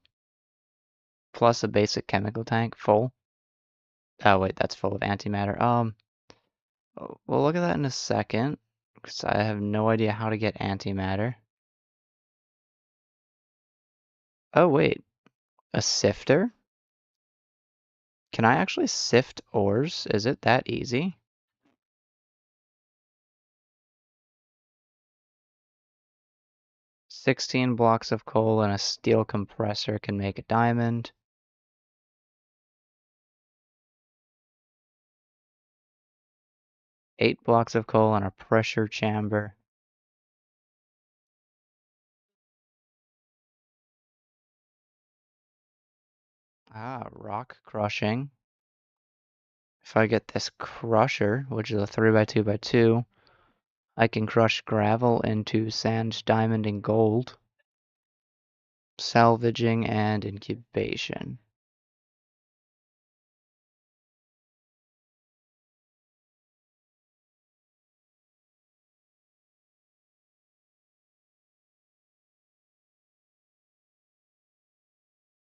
plus a basic chemical tank full. Oh wait, that's full of antimatter. We'll look at that in a second, because I have no idea how to get antimatter. Oh wait, a sifter? Can I actually sift ores? Is it that easy? 16 blocks of coal and a steel compressor can make a diamond. 8 blocks of coal and a pressure chamber. Ah, rock crushing. If I get this crusher, which is a 3x2x2, I can crush gravel into sand, diamond, and gold. Salvaging and incubation.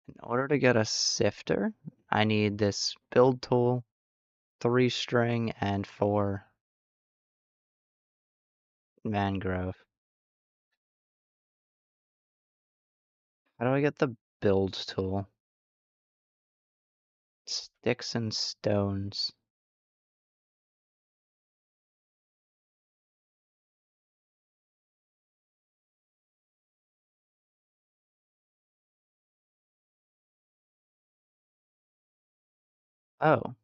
In order to get a sifter, I need this build tool, 3 string, and 4 mangrove. How do I get the build tool? Sticks and stones. Oh,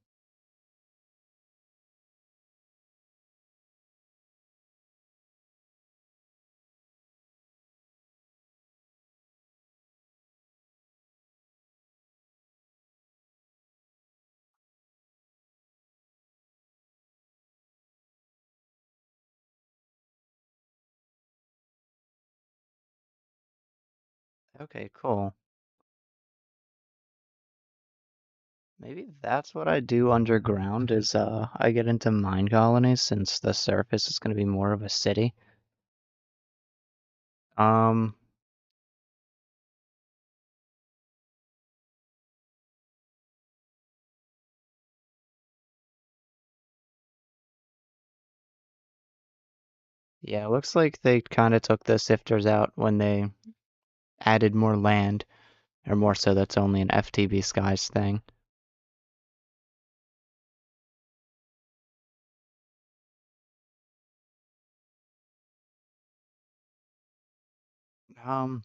okay, cool. Maybe that's what I do underground is I get into mine colonies since the surface is going to be more of a city. Um, yeah, it looks like they kind of took the sifters out when they added more land, or more so that's only an FTB Skies thing. Um,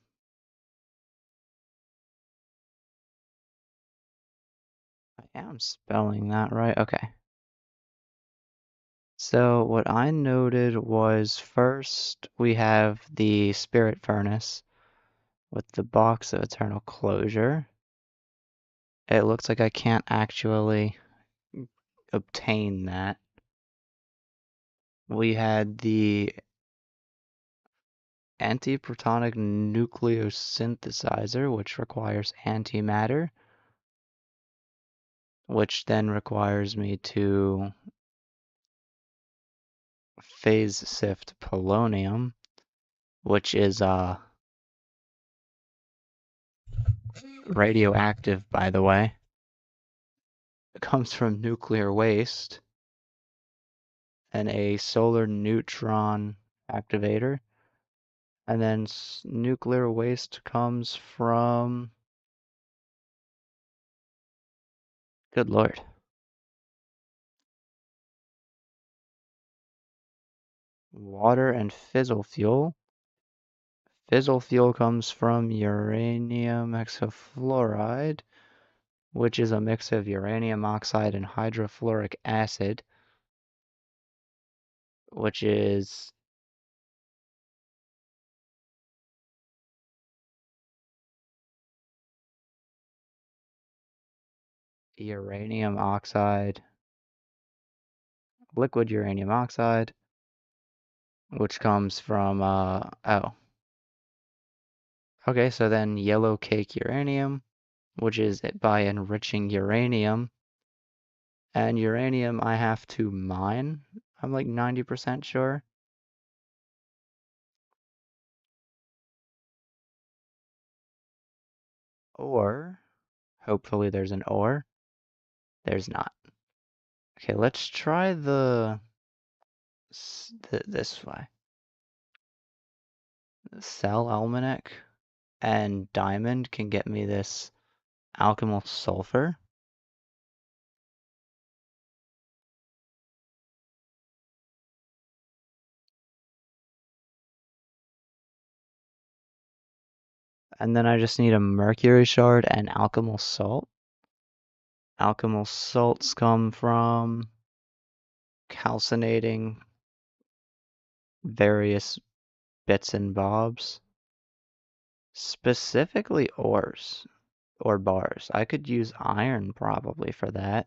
I am spelling that right. Okay. So what I noted was first we have the spirit furnace with the box of eternal closure. It looks like I can't actually obtain that. We had the antiprotonic nucleosynthesizer, which requires antimatter, which then requires me to phase sift polonium, which is radioactive, by the way. It comes from nuclear waste and a solar neutron activator. And then nuclear waste comes from, good lord, water and fissile fuel. Fissile fuel comes from uranium hexafluoride, which is a mix of uranium oxide and hydrofluoric acid, which is uranium oxide, liquid uranium oxide, which comes from, oh. Okay, so then yellow cake uranium, which is by enriching uranium. And uranium I have to mine, I'm like 90% sure. Or, hopefully there's an or. There's not. Okay, let's try this way. Cell almanac and diamond can get me this alkyl sulfur. And then I just need a mercury shard and alkyl salt. Alkyl salts come from calcinating various bits and bobs. Specifically ores or bars. I could use iron probably for that.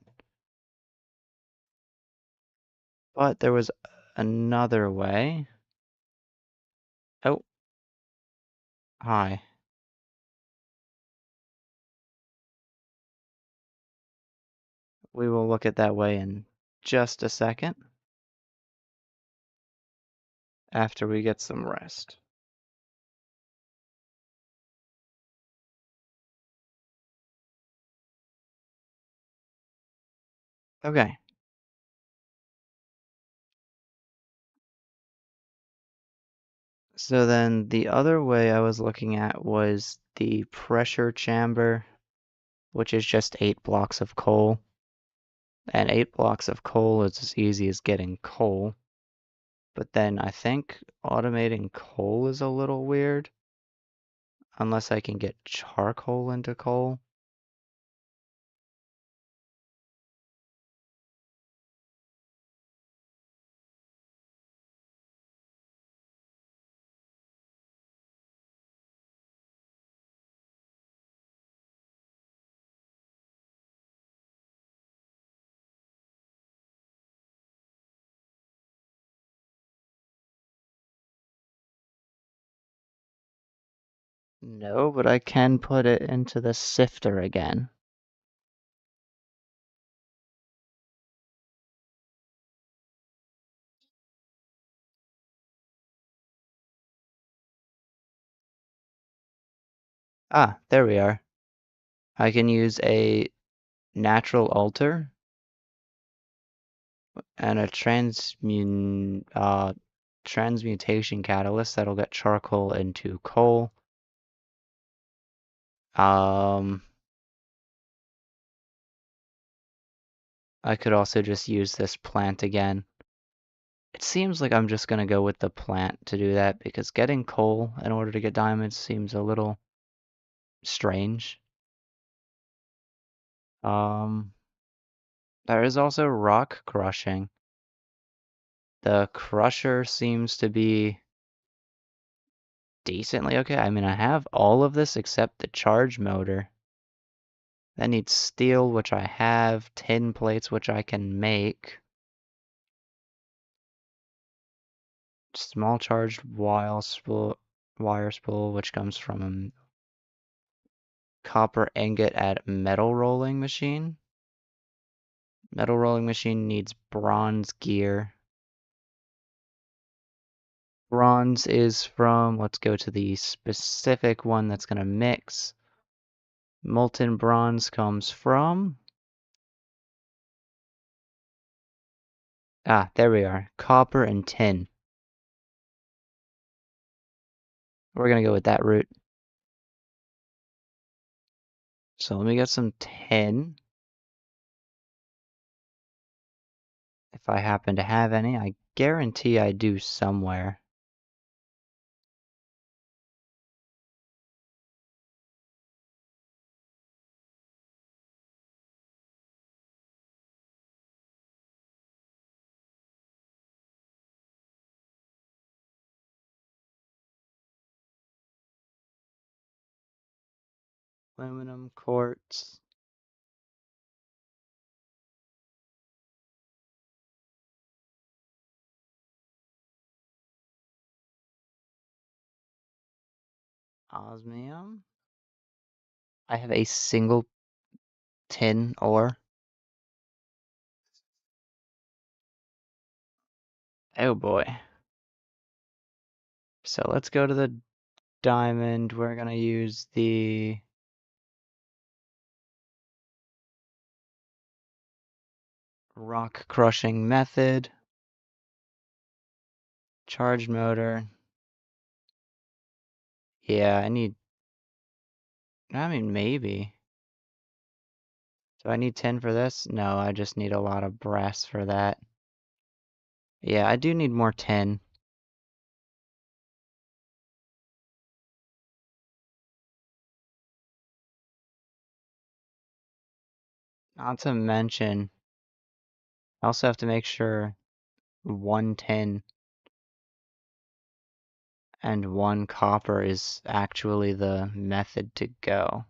But there was another way. Oh, hi. We will look at that way in just a second after we get some rest. Okay. So then the other way I was looking at was the pressure chamber, which is just 8 blocks of coal. And 8 blocks of coal is as easy as getting coal. But then I think automating coal is a little weird, unless I can get charcoal into coal. No, but I can put it into the sifter again. Ah, there we are. I can use a natural alter and a transmutation catalyst that'll get charcoal into coal. I could also just use this plant again. It seems like I'm just gonna go with the plant to do that because getting coal in order to get diamonds seems a little strange. Um, there is also rock crushing. The crusher seems to be decently okay. I mean, I have all of this except the charge motor. That needs steel, which I have, tin plates, which I can make. Small charged wire spool, which comes from a copper ingot at metal rolling machine. Metal rolling machine needs bronze gear. Bronze is from, let's go to the specific one that's going to mix. Molten bronze comes from, there we are, copper and tin. We're going to go with that route. So let me get some tin. If I happen to have any, I guarantee I do somewhere. Aluminum quartz. Osmium. I have a single tin ore. Oh boy. So let's go to the diamond. We're gonna use the rock crushing method. Charged motor. Yeah, I mean, maybe. Do I need tin for this? No, I just need a lot of brass for that. Yeah, I do need more tin. Not to mention, I also have to make sure 1 tin and 1 copper is actually the method to go.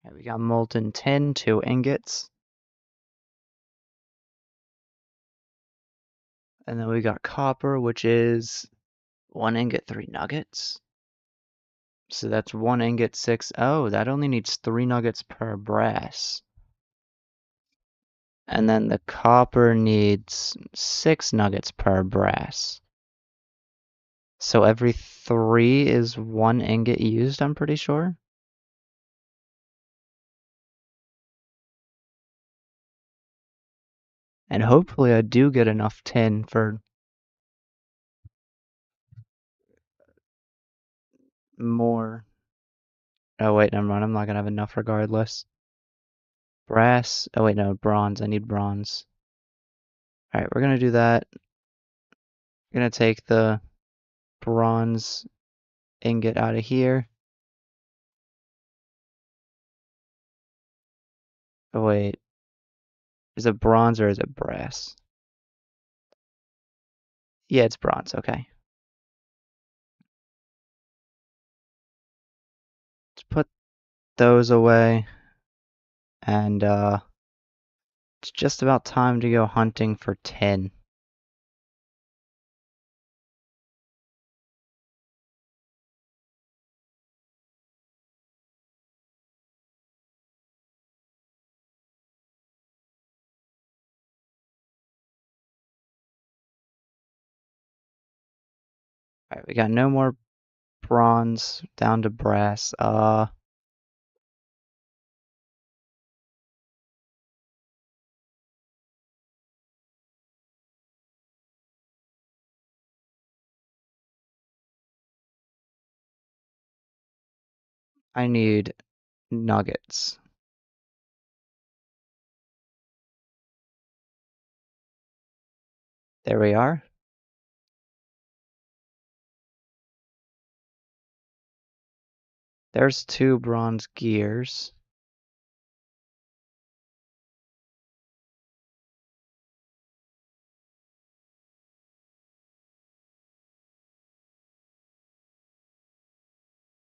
Okay, we got molten tin, 2 ingots. And then we got copper, which is 1 ingot, 3 nuggets. So that's 1 ingot, 6. Oh, that only needs 3 nuggets per brass. And then the copper needs 6 nuggets per brass. So every 3 is 1 ingot used, I'm pretty sure. And hopefully I do get enough tin for more. Oh wait, never mind. I'm not gonna have enough regardless. Brass. Oh wait, no, bronze. I need bronze. Alright, we're gonna do that. Gonna take the bronze ingot out of here. Oh wait. Is it bronze or is it brass? Yeah, it's bronze. Okay. Let's put those away. And it's just about time to go hunting for tin. Alright, we got no more bronze, down to brass. I need nuggets. There we are. There's 2 bronze gears.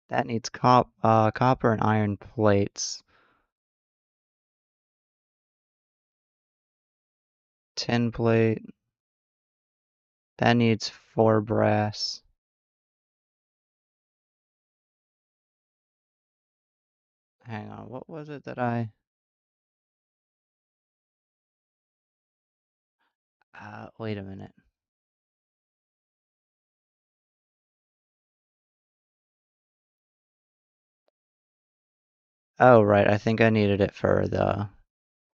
That needs copper and iron plates. Tin plate. That needs 4 brass. Hang on, what was it that I... wait a minute. Oh, right, I think I needed it for the...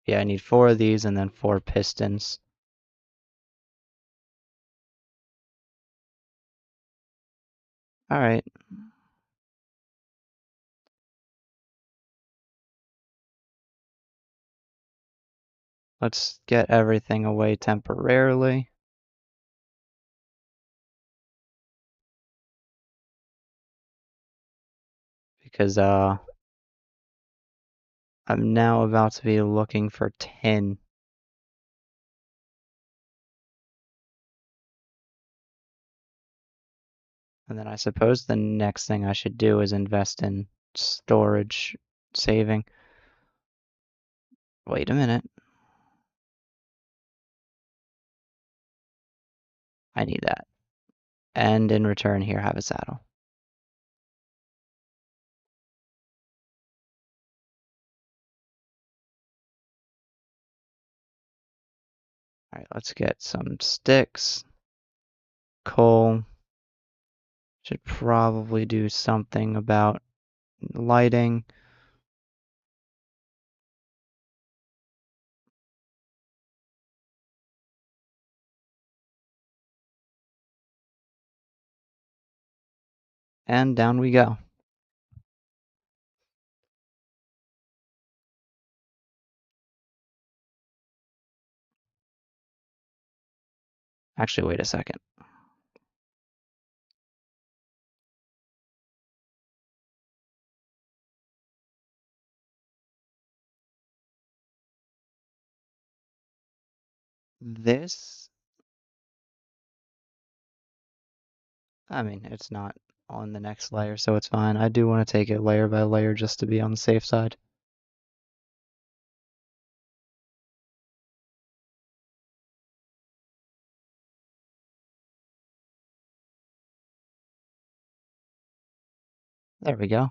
Yeah, I need 4 of these and then 4 pistons. Alright. Let's get everything away temporarily. Because, I'm now about to be looking for tin. And then I suppose the next thing I should do is invest in storage saving. Wait a minute. I need that. And in return, here, have a saddle. Alright, let's get some sticks. Coal. Should probably do something about lighting. And down we go. Actually, wait a second. This, I mean, it's not on the next layer, so it's fine. I do want to take it layer by layer just to be on the safe side. There we go.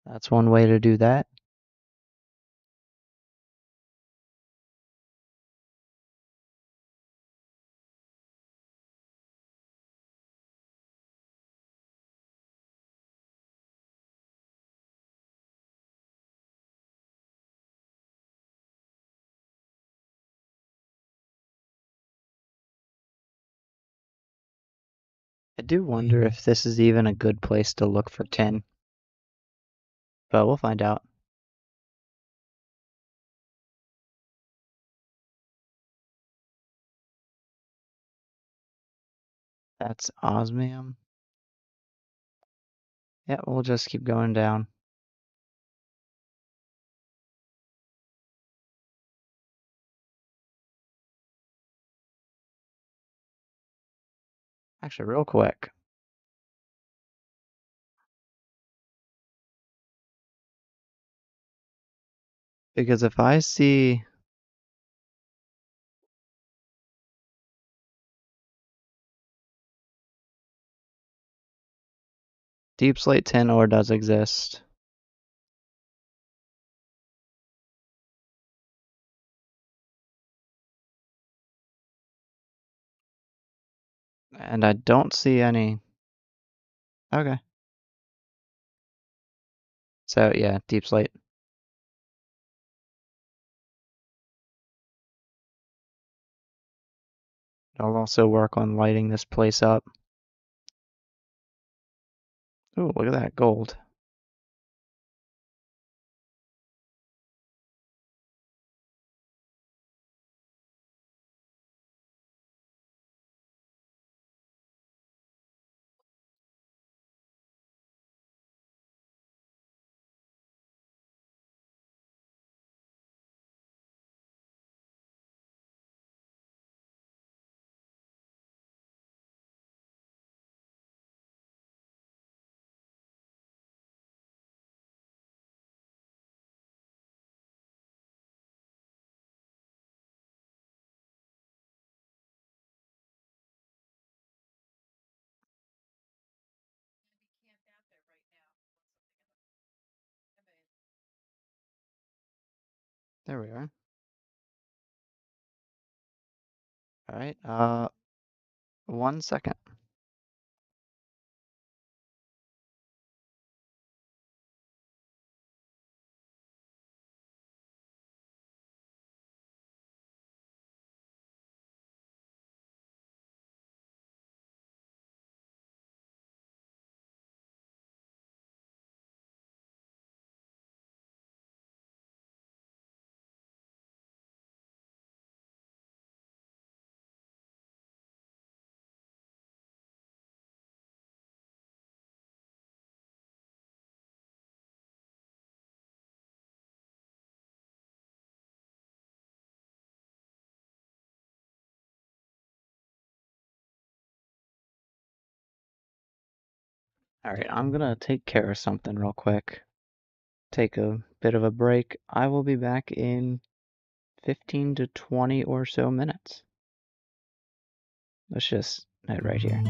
That's one way to do that. I do wonder if this is even a good place to look for tin, but we'll find out. That's osmium. Yeah, we'll just keep going down. Actually, real quick. Because if I see deep slate tin ore does exist. And I don't see any. Okay. So yeah, deep slate. I'll also work on lighting this place up. Ooh, look at that gold. There we are. All right. 1 second. Alright, I'm gonna take care of something real quick. Take a bit of a break. I will be back in 15 to 20 or so minutes. Let's just head right here.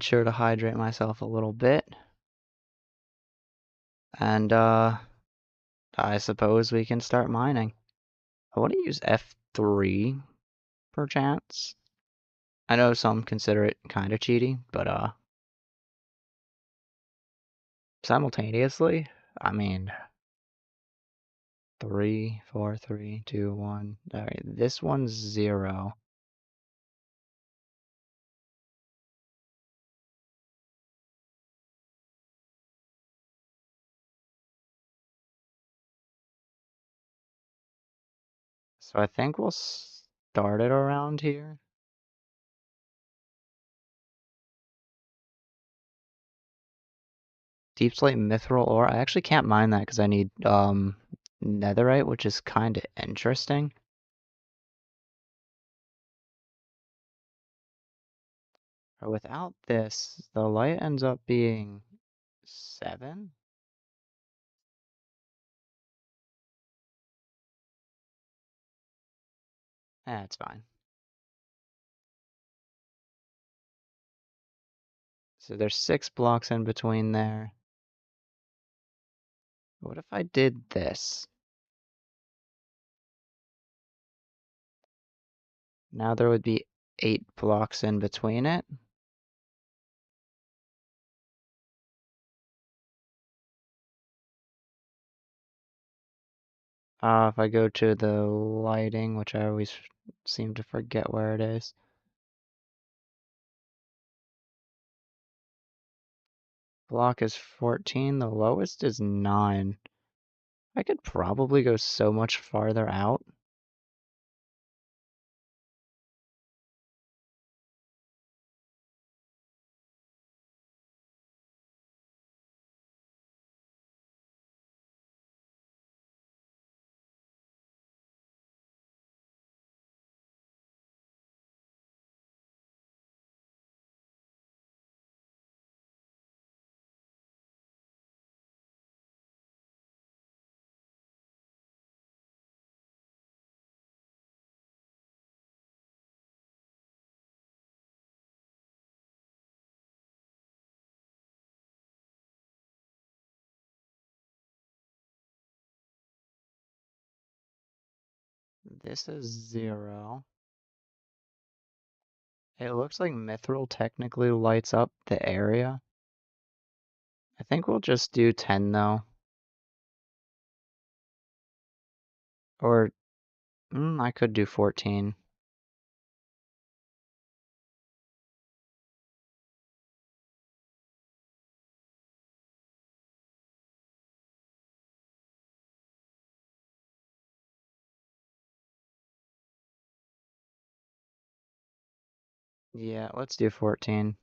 made sure to hydrate myself a little bit. And I suppose we can start mining. I want to use F3 perchance. I know some consider it kind of cheaty, but simultaneously, I mean, 3, 4, 3, 2, 1. All right, this one's 0. So I think we'll start it around here. Deep slate mithril ore. I actually can't mine that because I need netherite, which is kind of interesting. Without this, the light ends up being 7. That's fine. So there's 6 blocks in between there. What if I did this? Now there would be 8 blocks in between it. If I go to the lighting, which I always seem to forget where it is. Block is 14, the lowest is 9. I could probably go so much farther out. This is 0. It looks like mithril technically lights up the area. I think we'll just do 10 though. Or I could do 14. Yeah, let's do 14.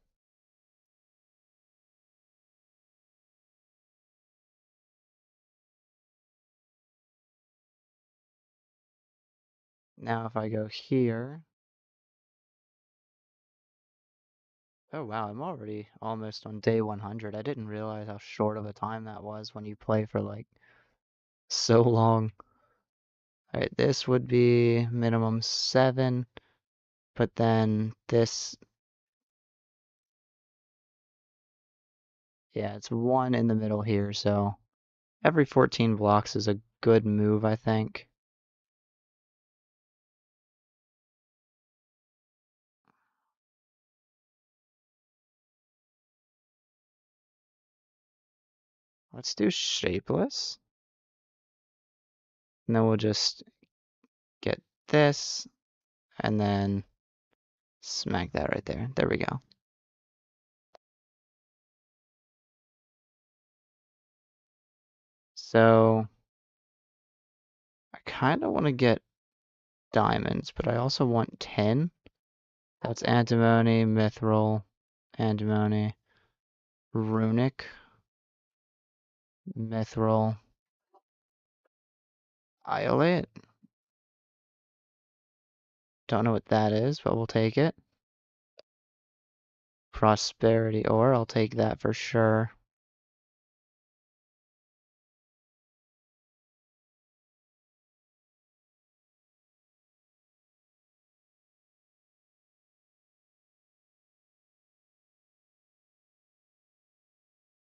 Now if I go here. Oh wow, I'm already almost on day 100. I didn't realize how short of a time that was when you play for like so long. Alright, this would be minimum 7, but then this, yeah, it's 1 in the middle here, so every 14 blocks is a good move, I think. Let's do shapeless. And then we'll just get this, and then smack that right there. There we go. So I kind of want to get diamonds, but I also want tin. That's antimony, mithril, antimony, runic, mithril, iolate. Don't know what that is, but we'll take it. Prosperity ore, I'll take that for sure.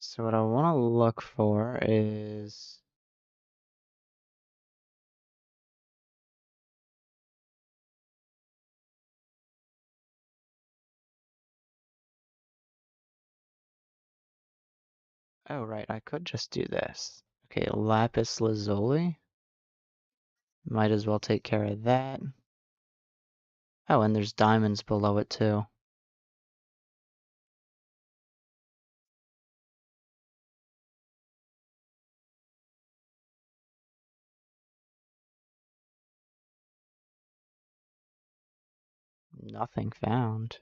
So what I want to look for is... Oh, right, I could just do this. Okay, lapis lazuli. Might as well take care of that. Oh, and there's diamonds below it too. Nothing found.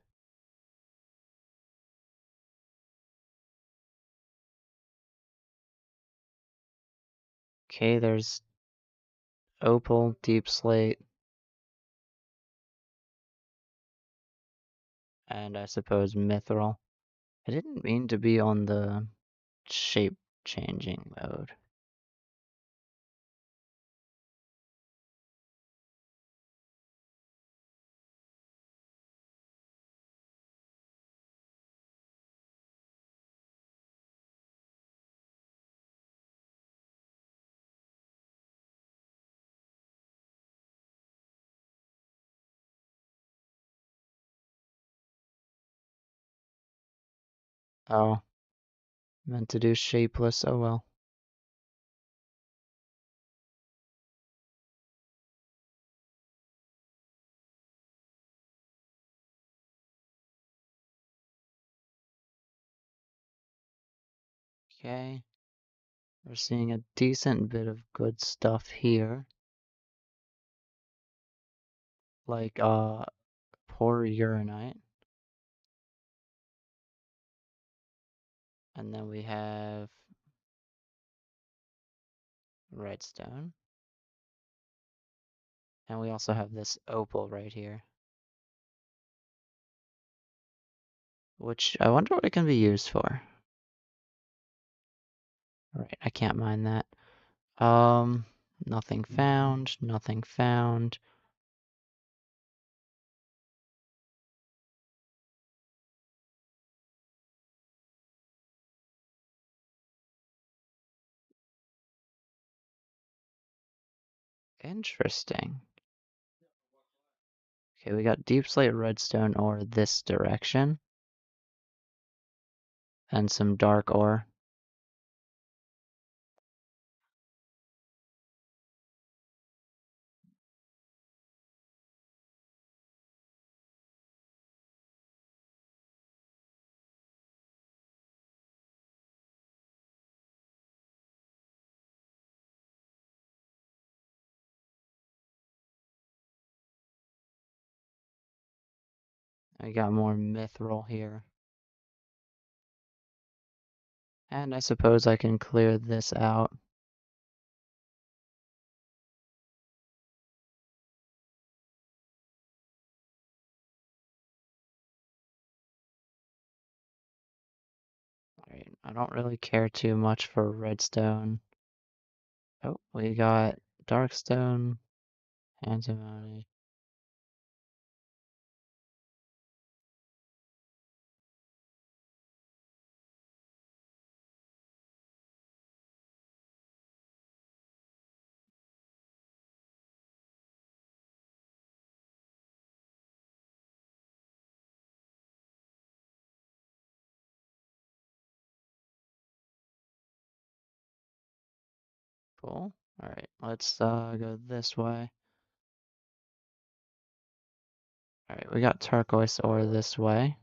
Okay, there's opal, deep slate, and I suppose mithril. I didn't mean to be on the shape changing mode. Oh, meant to do shapeless, oh well. Okay, we're seeing a decent bit of good stuff here. Like, poor uranite. And then we have redstone. And we also have this opal right here. Which I wonder what it can be used for. Alright, I can't mine that. Nothing found, nothing found. Interesting. Okay, we got deep slate redstone ore this direction. And some dark ore. I got more mithril here. And I suppose I can clear this out. Alright, I don't really care too much for redstone. Oh, we got darkstone, antimony. Cool. Alright, let's go this way. Alright, we got turquoise ore this way.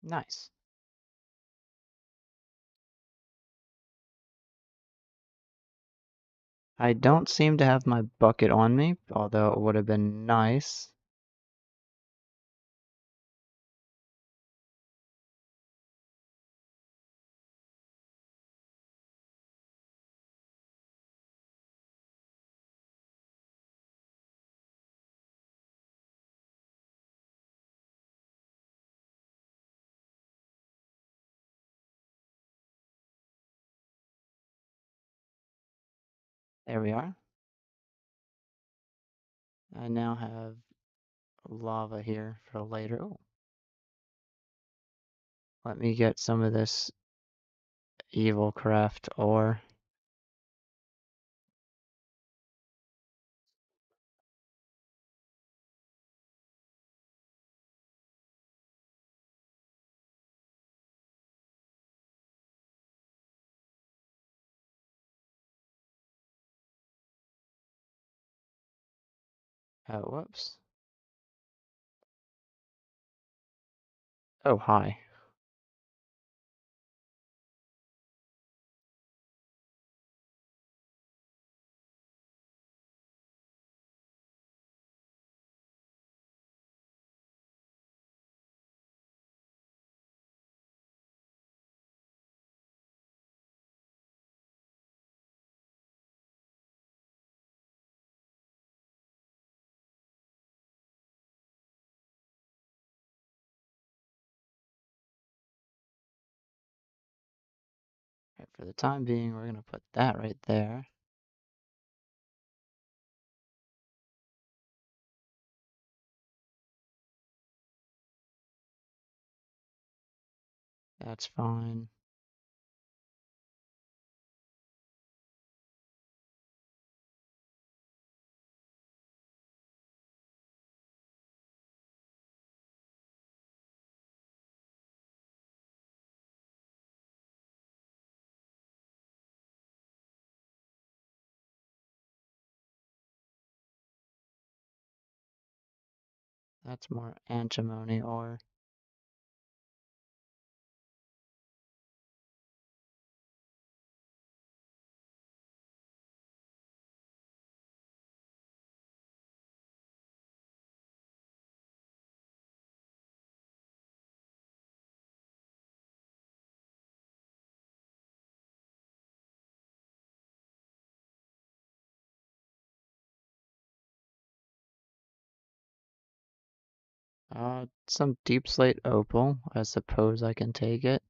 Nice. I don't seem to have my bucket on me, although it would have been nice. There we are. I now have lava here for later. Oh, let me get some of this evil craft ore. Oh, whoops. Oh, hi. Right, for the time being, we're gonna put that right there. That's fine. That's more antimony ore. Some deep slate opal. I suppose I can take it.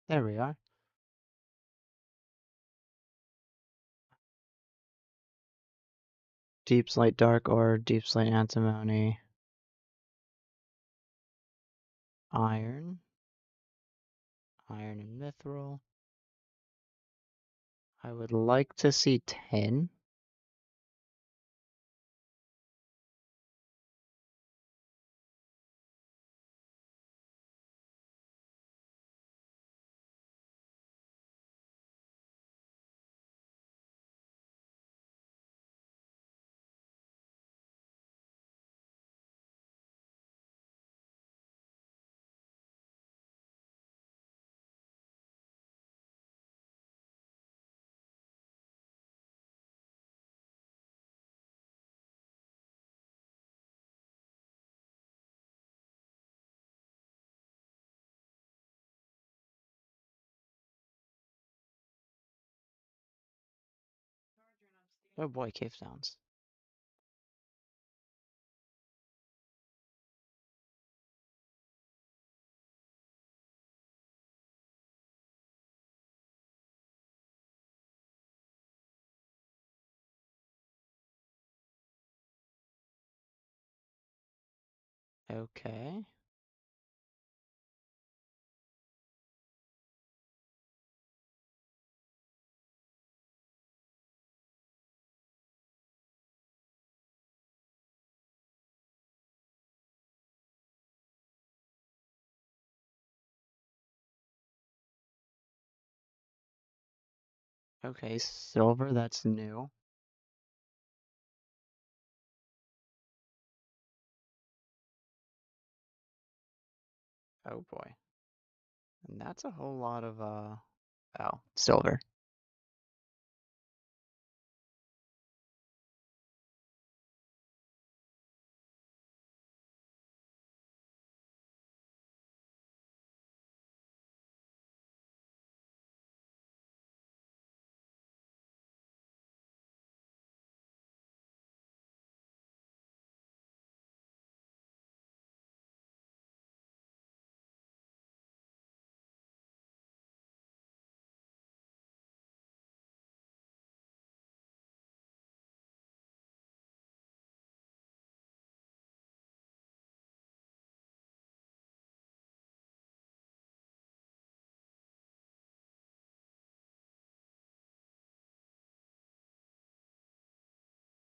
There we are. Deep slate dark ore, deep slate antimony, iron, iron and mithril. I would like to see tin. Oh boy, cave sounds. Okay. Okay, silver, that's new. Oh boy. And that's a whole lot of, oh, silver.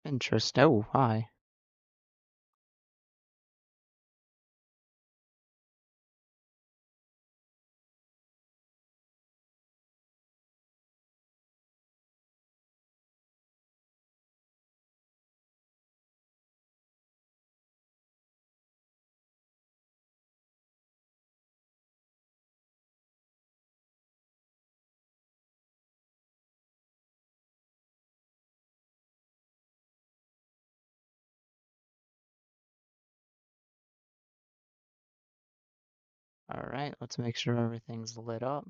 Interesting. Oh, hi. Alright, let's make sure everything's lit up.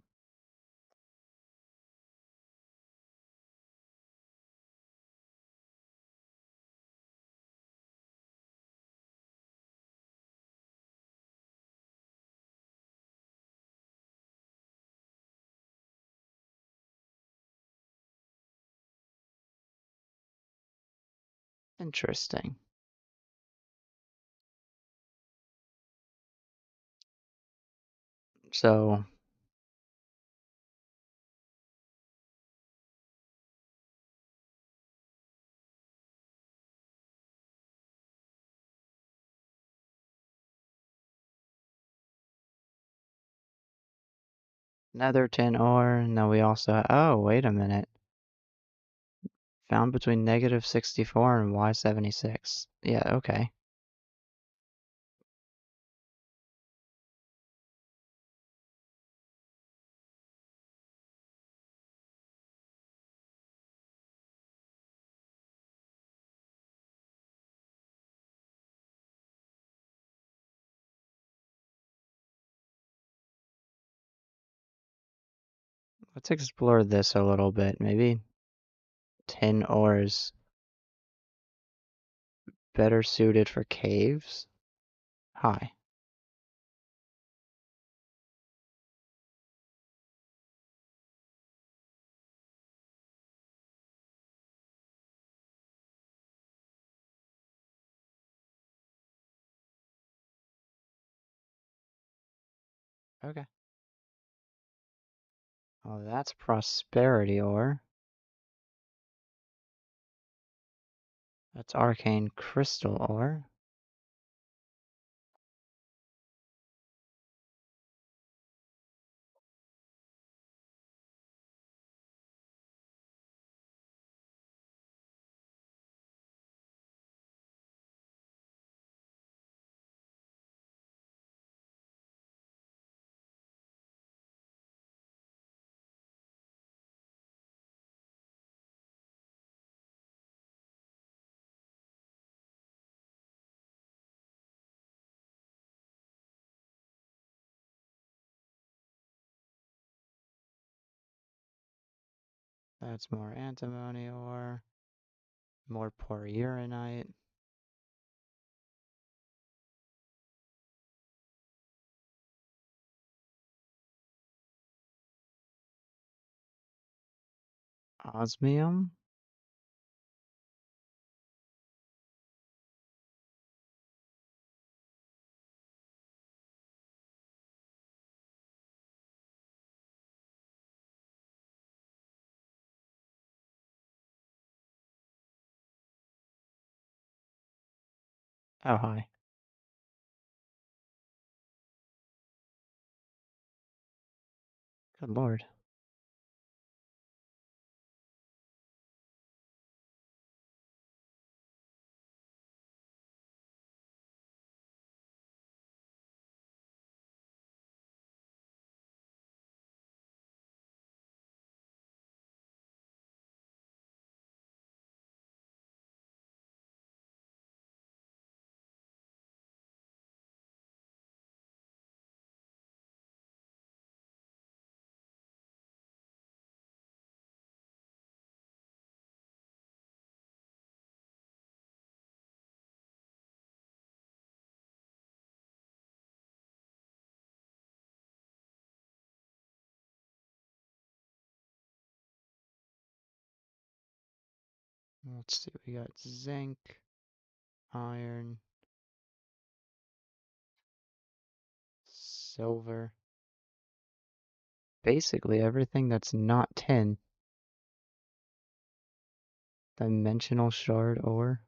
Interesting. So, nether tin ore, and then we also, oh, wait a minute. Found between -64 and Y76. Yeah, okay. Let's explore this a little bit. Maybe tin ores better suited for caves? Hi. Okay. Oh, that's prosperity ore. That's arcane crystal ore. That's more antimony ore. More polyuranite. Osmium. Oh, hi. Good lord. Let's see, we got zinc, iron, silver. Basically everything that's not tin. Dimensional shard ore.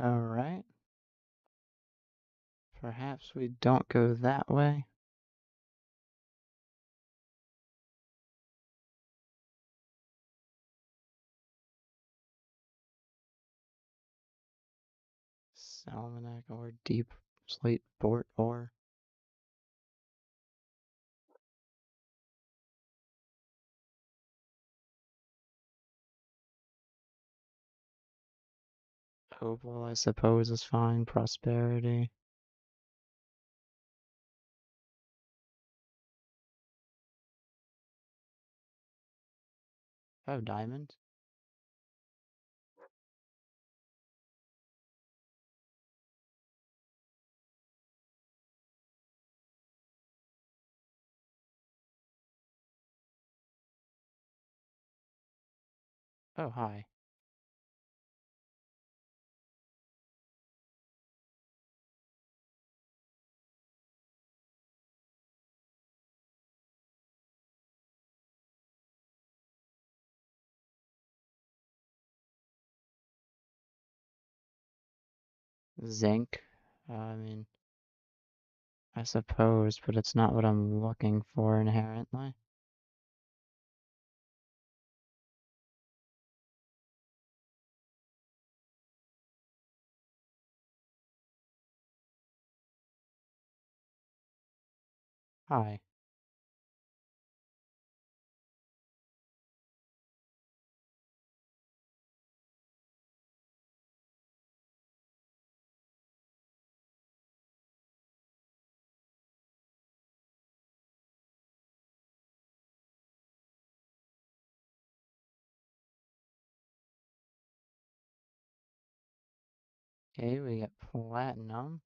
Alright. Perhaps we don't go that way. Salmonac ore, deep slate bort ore. Opal, I suppose, is fine. Prosperity. Oh, diamond? Oh, hi. Zinc. I mean, I suppose, but it's not what I'm looking for inherently. Hi. Okay, we get platinum.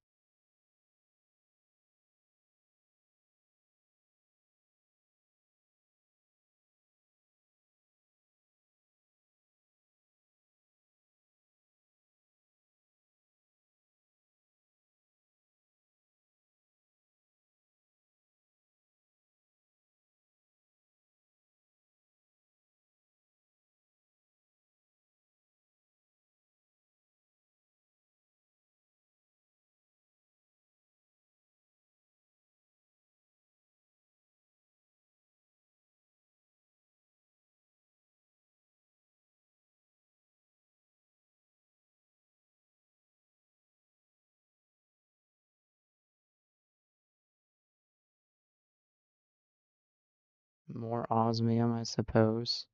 More osmium, I suppose.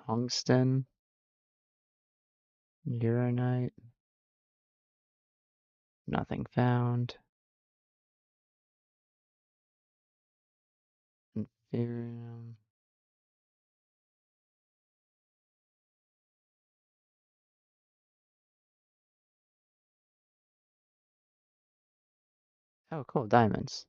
Tungsten. Uranite. Nothing found. Inferium. Oh, cool. Diamonds.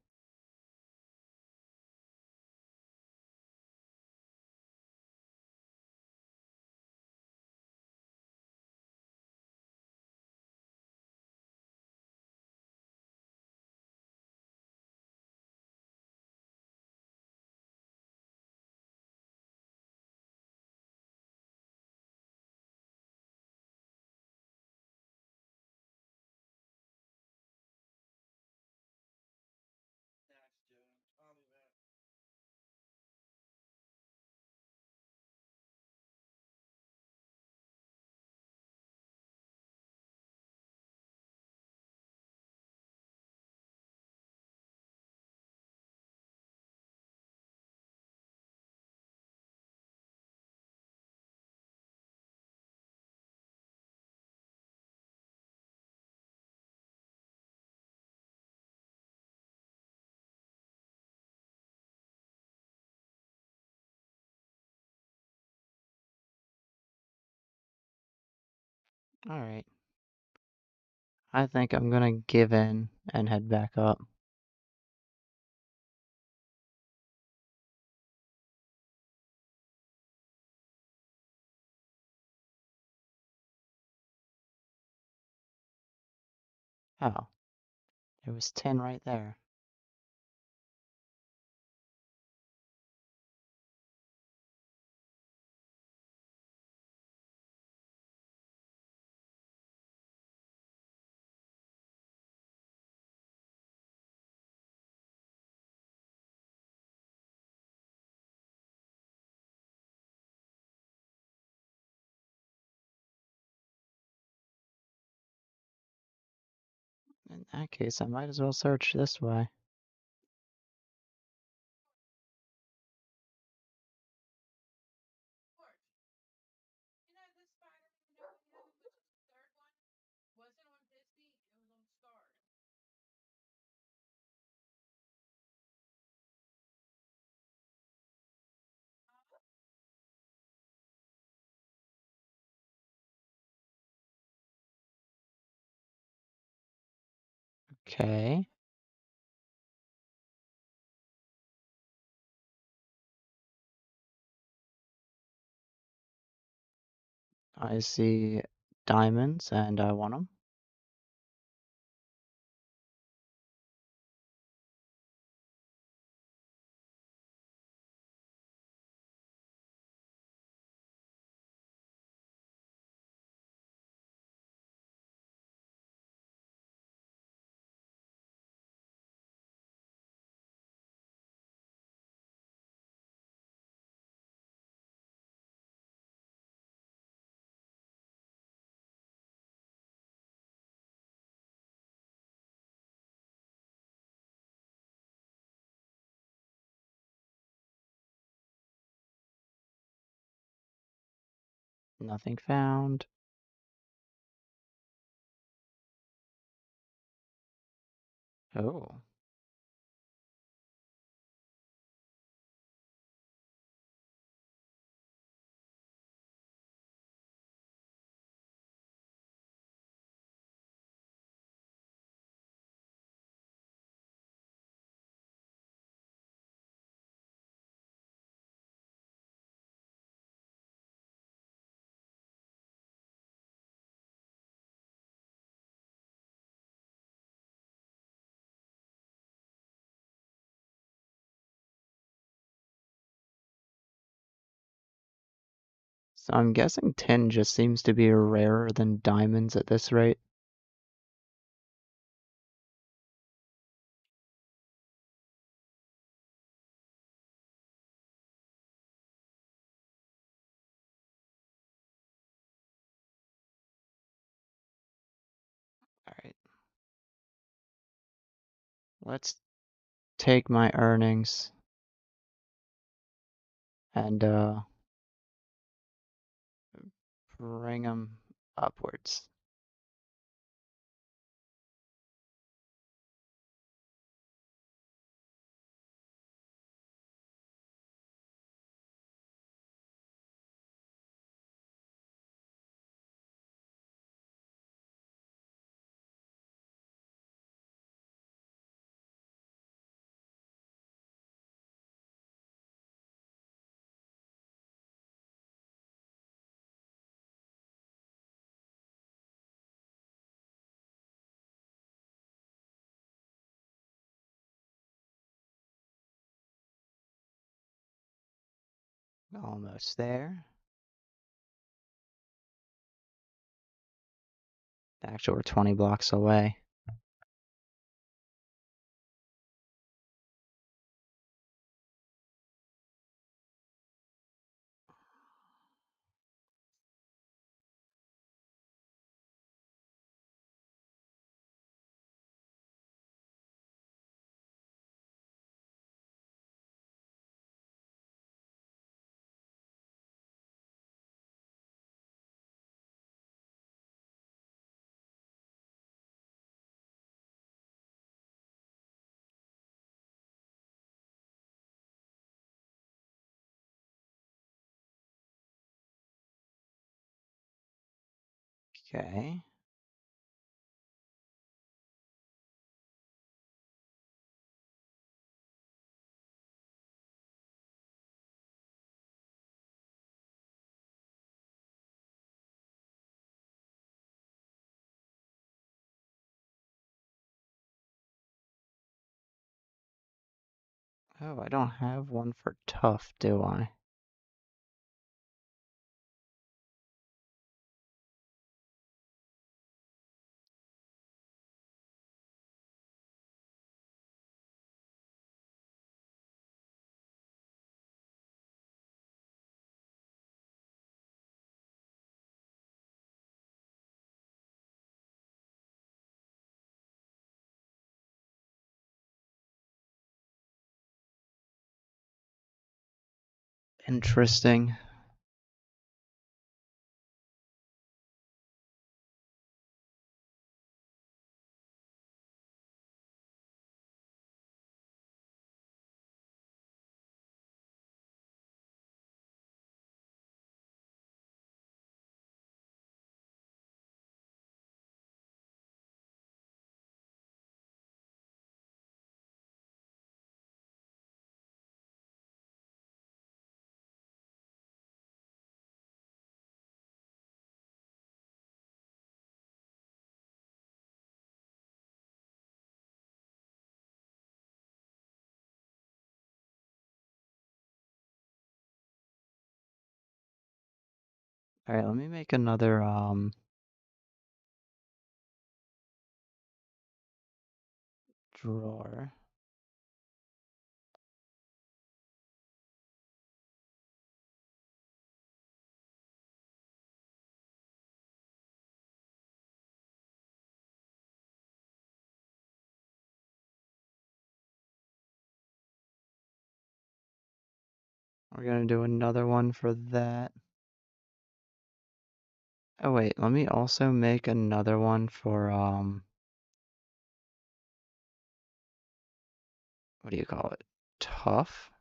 Alright. I think I'm gonna give in and head back up. Oh, there was tin right there. In that case, I might as well search this way. Okay. I see diamonds and I want them. Nothing found. Oh. So I'm guessing tin just seems to be rarer than diamonds at this rate. let's take my earnings and bring them upwards. Almost there. Actually, we're 20 blocks away. Okay. Oh, I don't have one for tough, do I? Interesting. All right, let me make another drawer. We're gonna do another one for that. Oh wait, let me also make another one for what do you call it? Tough?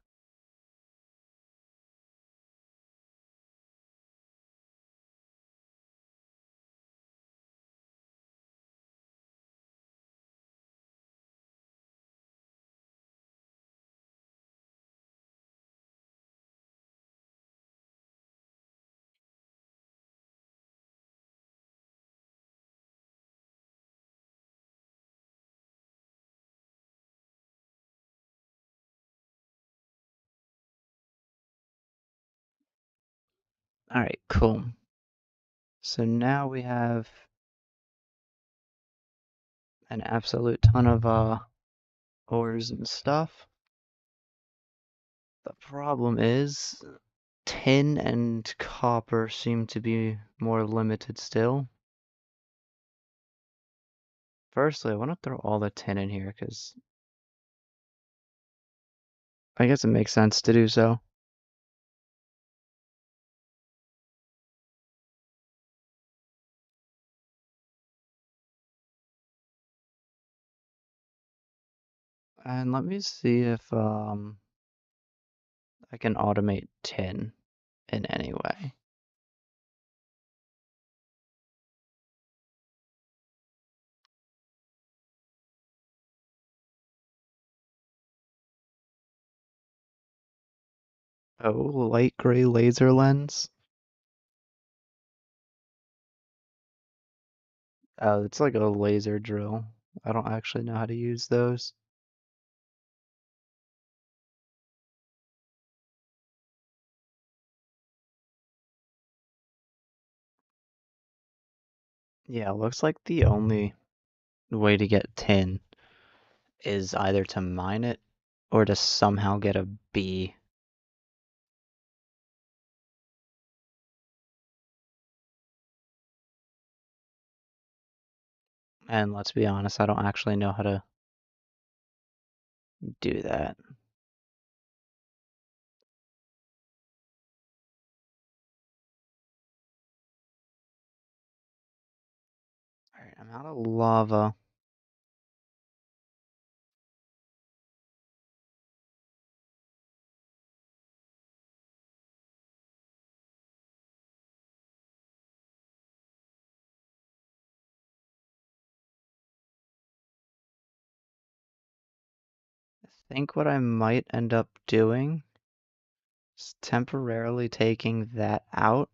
All right, cool. So now we have an absolute ton of ores and stuff. The problem is tin and copper seem to be more limited still. Firstly, I want to throw all the tin in here because I guess it makes sense to do so. And let me see if I can automate tin in any way. Oh, light gray laser lens. Oh, it's like a laser drill. I don't actually know how to use those. Yeah, looks like the only way to get tin is either to mine it or to somehow get a B. And let's be honest, I don't actually know how to do that. Alright, I'm out of lava. I think what I might end up doing is temporarily taking that out.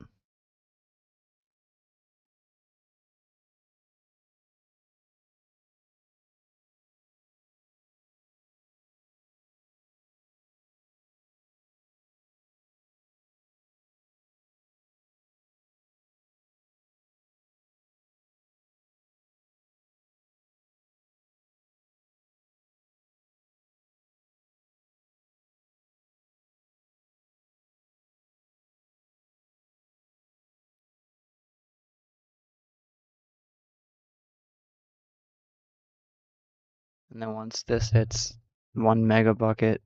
And then once this hits 1 mega bucket,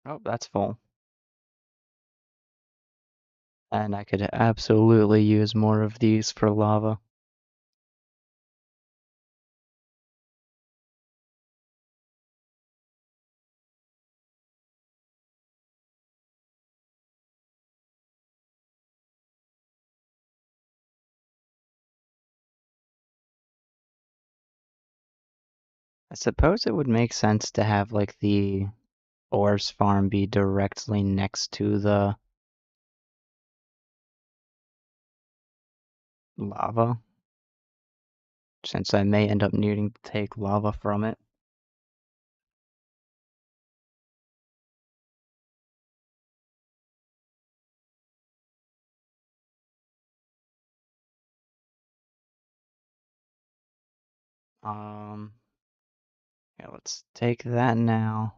oh, that's full. And I could absolutely use more of these for lava. I suppose it would make sense to have like the ores farm be directly next to the lava, since I may end up needing to take lava from it. Um, yeah, let's take that now.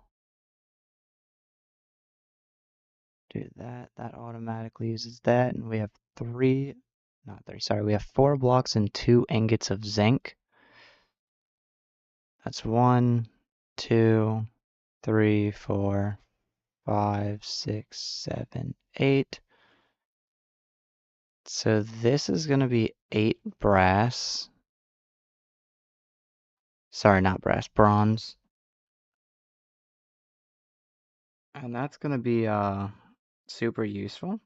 Do that. That automatically uses that, and we have three, not three, sorry, we have 4 blocks and 2 ingots of zinc. That's 1, 2, 3, 4, 5, 6, 7, 8. So this is gonna be 8 brass. Sorry, not brass, bronze. And that's gonna be super useful.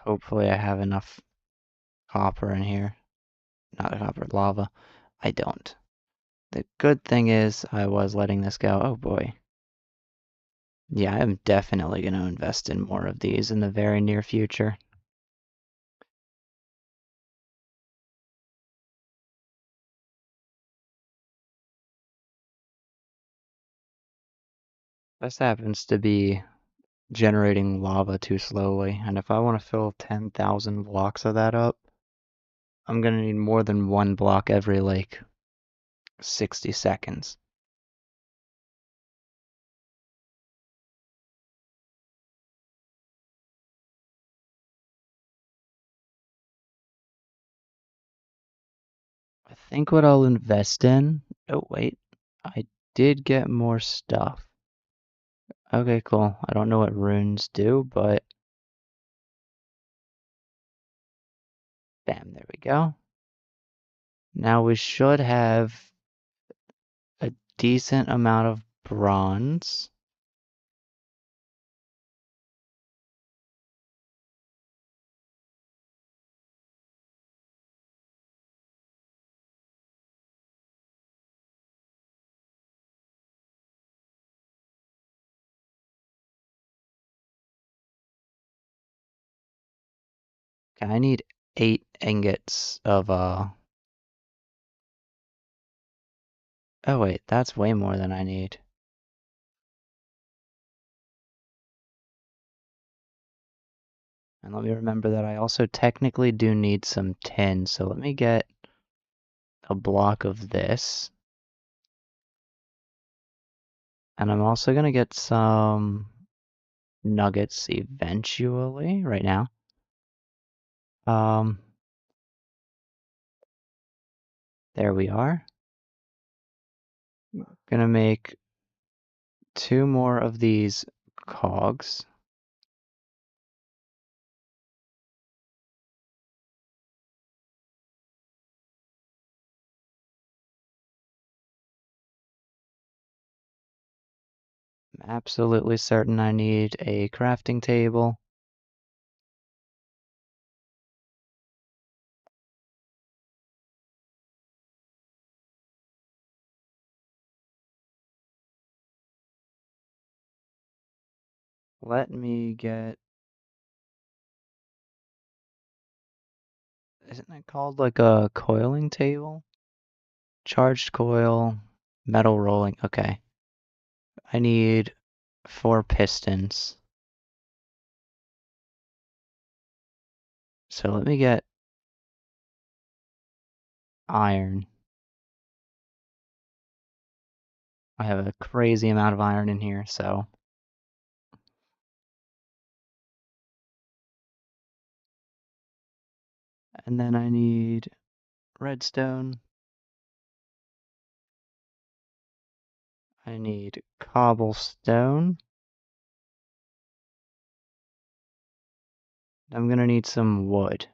Hopefully I have enough copper in here. Not copper, lava. I don't. The good thing is I was letting this go. Oh boy. Yeah, I'm definitely going to invest in more of these in the very near future. This happens to be generating lava too slowly, and if I want to fill 10,000 blocks of that up, I'm going to need more than 1 block every like 60 seconds. think what I'll invest in. Oh, wait. I did get more stuff. Okay, cool. I don't know what runes do, but bam, there we go. Now we should have a decent amount of bronze. Okay, I need 8 ingots of oh wait, that's way more than I need. And let me remember that I also technically do need some tin, so let me get a block of this. And I'm also gonna get some nuggets eventually, right now. Um, there we are. Gonna make 2 more of these cogs. I'm absolutely certain I need a crafting table. Let me get, isn't it called like a coiling table? Charged coil, metal rolling. Okay. I need 4 pistons. So let me get iron. I have a crazy amount of iron in here, so. And then I need redstone. I need cobblestone. I'm gonna need some wood.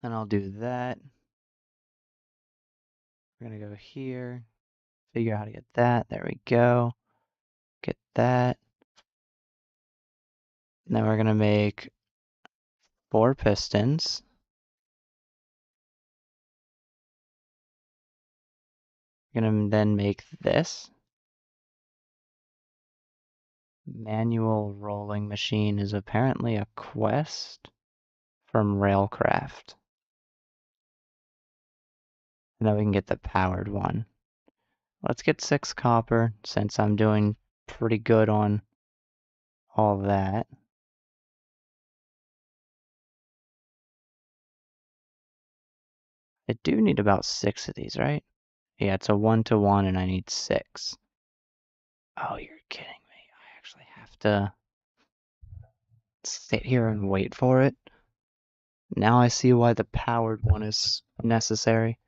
And I'll do that. We're gonna go here, figure out how to get that. There we go. Get that. And then we're gonna make 4 pistons. We're gonna then make this. Manual rolling machine is apparently a quest from Railcraft. And then we can get the powered one. Let's get 6 copper since I'm doing pretty good on all that. I do need about 6 of these, right? Yeah, it's a 1-to-1 and I need 6. Oh, you're kidding me. I actually have to sit here and wait for it. Now I see why the powered one is necessary.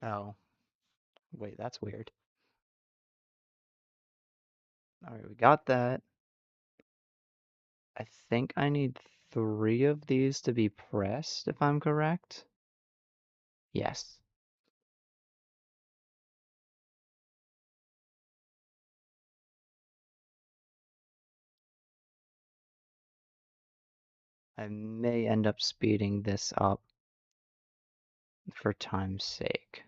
Oh, wait, that's weird. Alright, we got that. I think I need 3 of these to be pressed, if I'm correct. Yes. I may end up speeding this up for time's sake.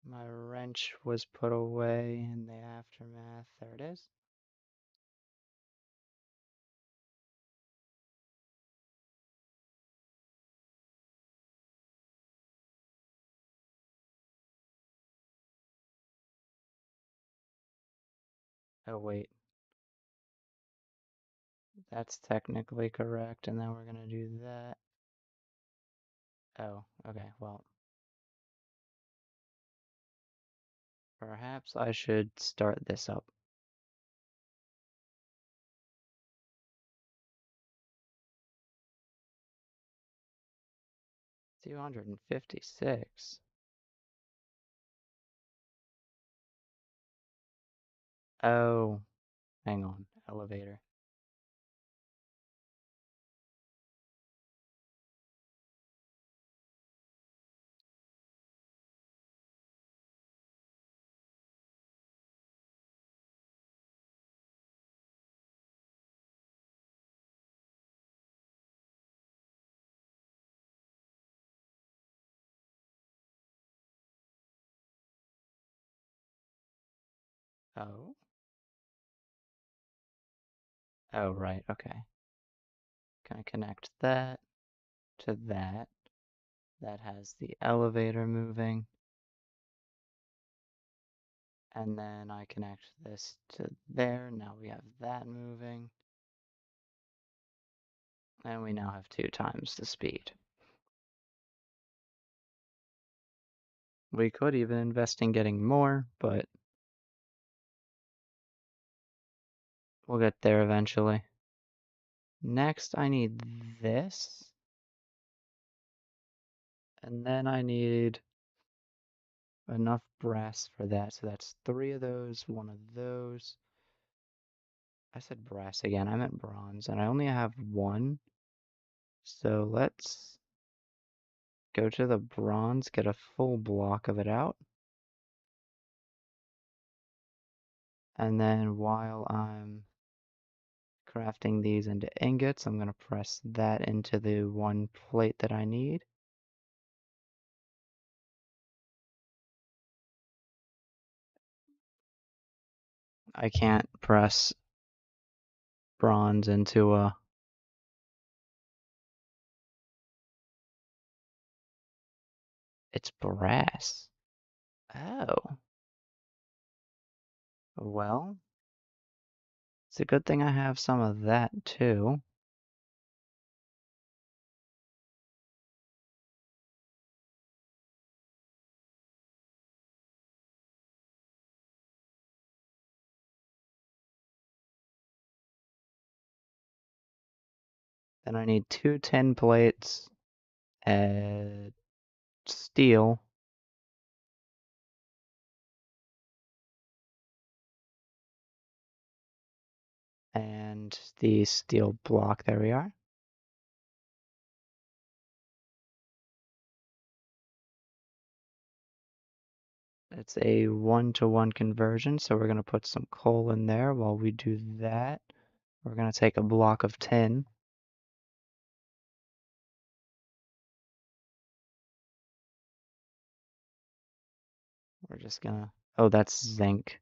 My wrench was put away in the aftermath. There it is. Oh, wait. That's technically correct, and then we're gonna do that. Oh, okay, well, perhaps I should start this up. $256. Oh, hang on, elevator. Oh, oh, right, okay. Can I connect that to that? That has the elevator moving. And then I connect this to there. Now we have that moving. And we now have 2 times the speed. We could even invest in getting more, but we'll get there eventually. Next, I need this. And then I need enough brass for that. So that's 3 of those, 1 of those. I said brass again. I meant bronze. And I only have 1. So let's go to the bronze, get a full block of it out. And then while I'm crafting these into ingots, I'm going to press that into the 1 plate that I need. I can't press bronze into a... It's brass. Oh. Well, it's a good thing I have some of that too. Then I need 2 tin plates, and steel, and the steel block. There we are. It's a 1-to-1 conversion, so we're going to put some coal in there. While we do that, we're going to take a block of tin. We're just gonna... Oh, that's zinc.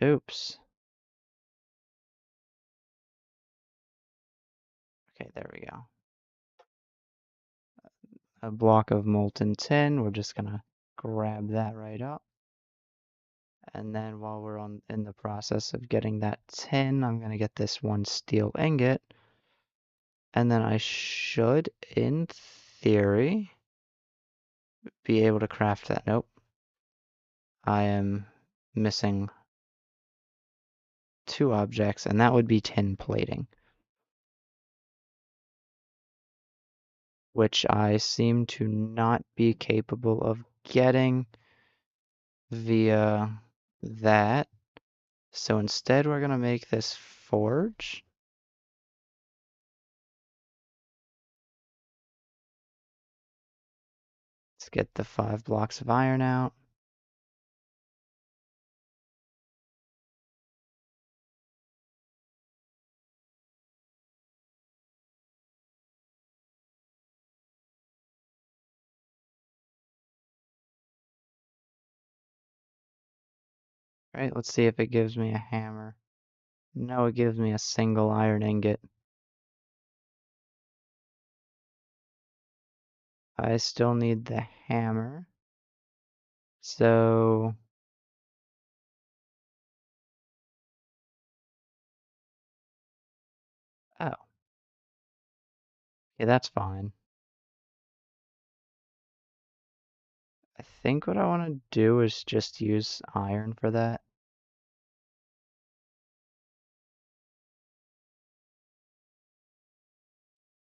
Oops. Okay, there we go. A block of molten tin. We're just gonna grab that right up. And then while we're in the process of getting that tin, I'm gonna get this 1 steel ingot. And then I should, in theory, be able to craft that. Nope. I am missing 2 objects, and that would be tin plating. which I seem to not be capable of getting via that. So instead, we're going to make this forge. Let's get the 5 blocks of iron out. All right, let's see if it gives me a hammer. No, it gives me a single iron ingot. I still need the hammer. So, oh, yeah, that's fine. I think what I want to do is just use iron for that.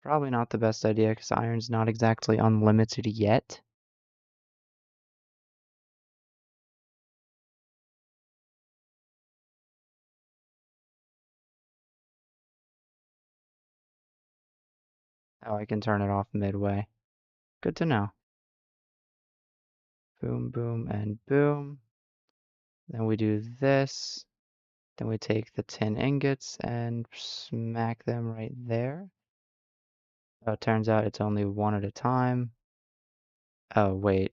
Probably not the best idea because iron's not exactly unlimited yet. Oh, I can turn it off midway. Good to know. Boom, boom, and boom. Then we do this. Then we take the tin ingots and smack them right there. Oh, it turns out it's only one at a time. Oh, wait,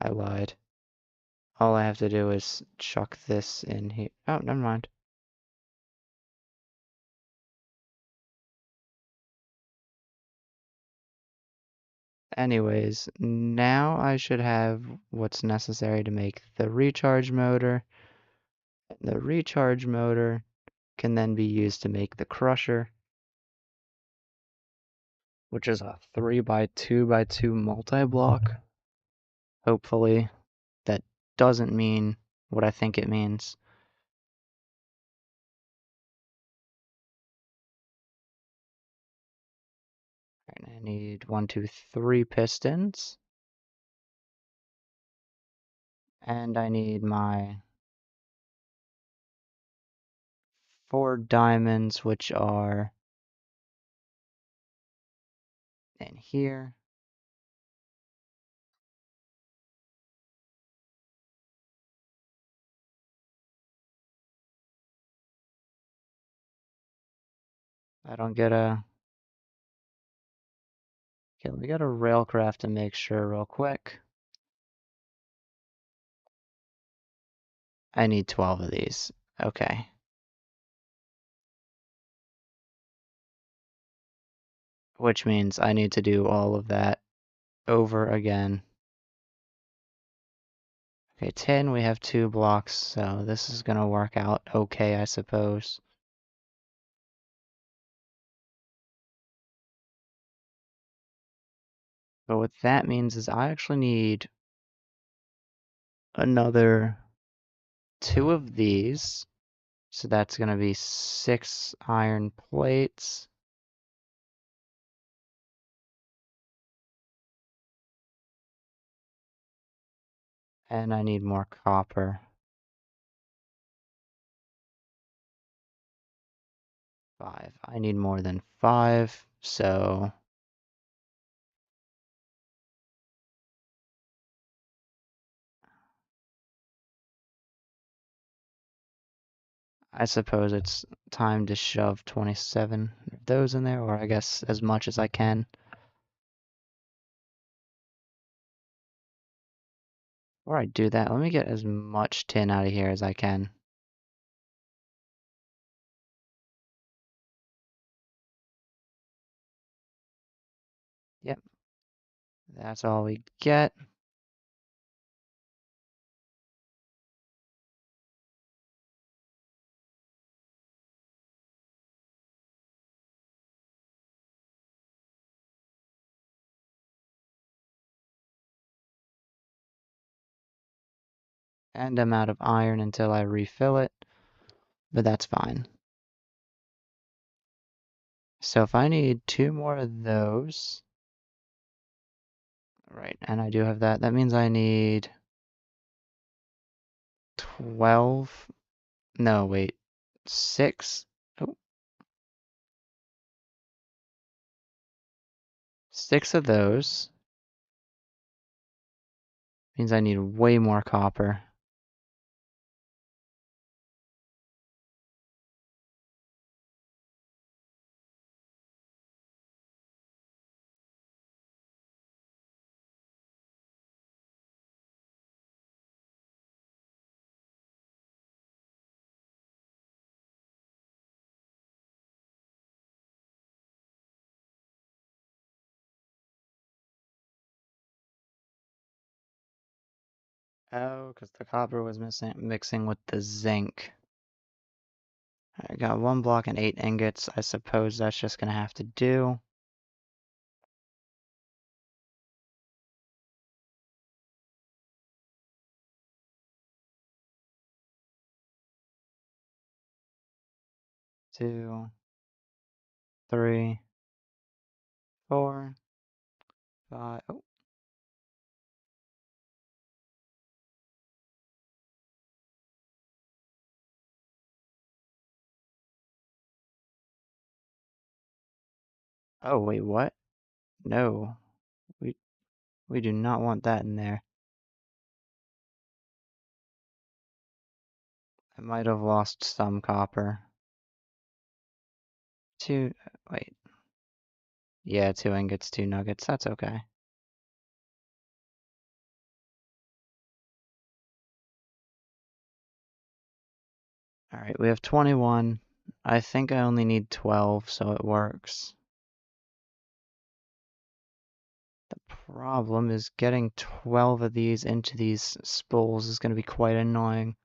I lied. All I have to do is chuck this in here. Oh, never mind. Anyways, now I should have what's necessary to make the recharge motor. The recharge motor can then be used to make the crusher, which is a 3x2x2 multi-block. Hopefully, that doesn't mean what I think it means. And I need 1, 2, 3 pistons. And I need my 4 diamonds, which are in here. I don't get a... Okay, let me get a railcraft to make sure real quick. I need 12 of these. Okay. Which means I need to do all of that over again. Okay, tin, we have 2 blocks, so this is gonna work out okay, I suppose. But what that means is I actually need another 2 of these. So that's gonna be 6 iron plates. And I need more copper. 5. I need more than 5, so I suppose it's time to shove 27 of those in there, or I guess as much as I can. Before I do that, let me get as much tin out of here as I can. Yep, that's all we get. And I'm out of iron until I refill it, but that's fine. So if I need 2 more of those, Right, and I do have that. That means I need 12. No, wait. 6. Oh, 6 of those. Means I need way more copper. Oh, because the copper was mixing with the zinc. I got 1 block and 8 ingots. I suppose that's just gonna have to do. Two, 3, 4, 5. Oh, oh wait, what? No, we we do not want that in there. I might have lost some copper. Two, wait. Yeah, 2 ingots, 2 nuggets. That's okay. All right, we have 21. I think I only need 12, so it works. The problem is getting 12 of these into these spools is going to be quite annoying.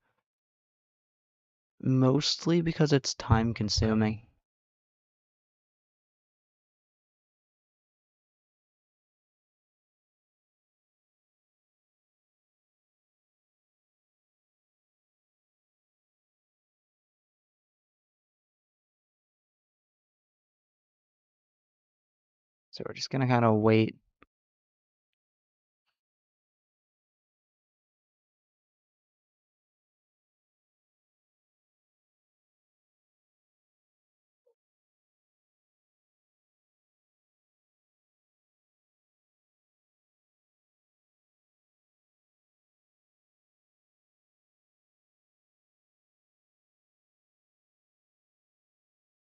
Mostly because it's time consuming. So we're just going to kind of wait.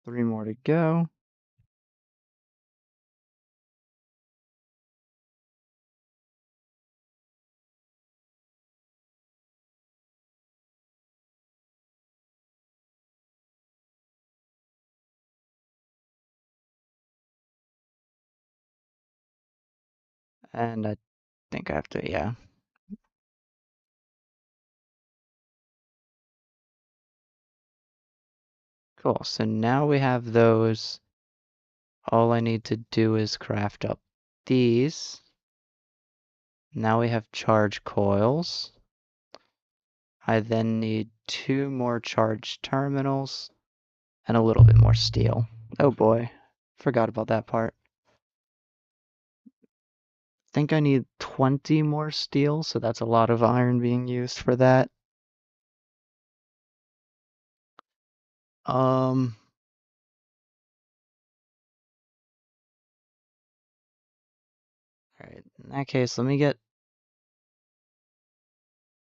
Three more to go. And I think I have to, yeah. Cool. So now we have those. All I need to do is craft up these. Now we have charge coils. I then need 2 more charge terminals and a little bit more steel. Oh boy, forgot about that part. Think I need 20 more steel, so that's a lot of iron being used for that. Um, Alright, in that case, let me get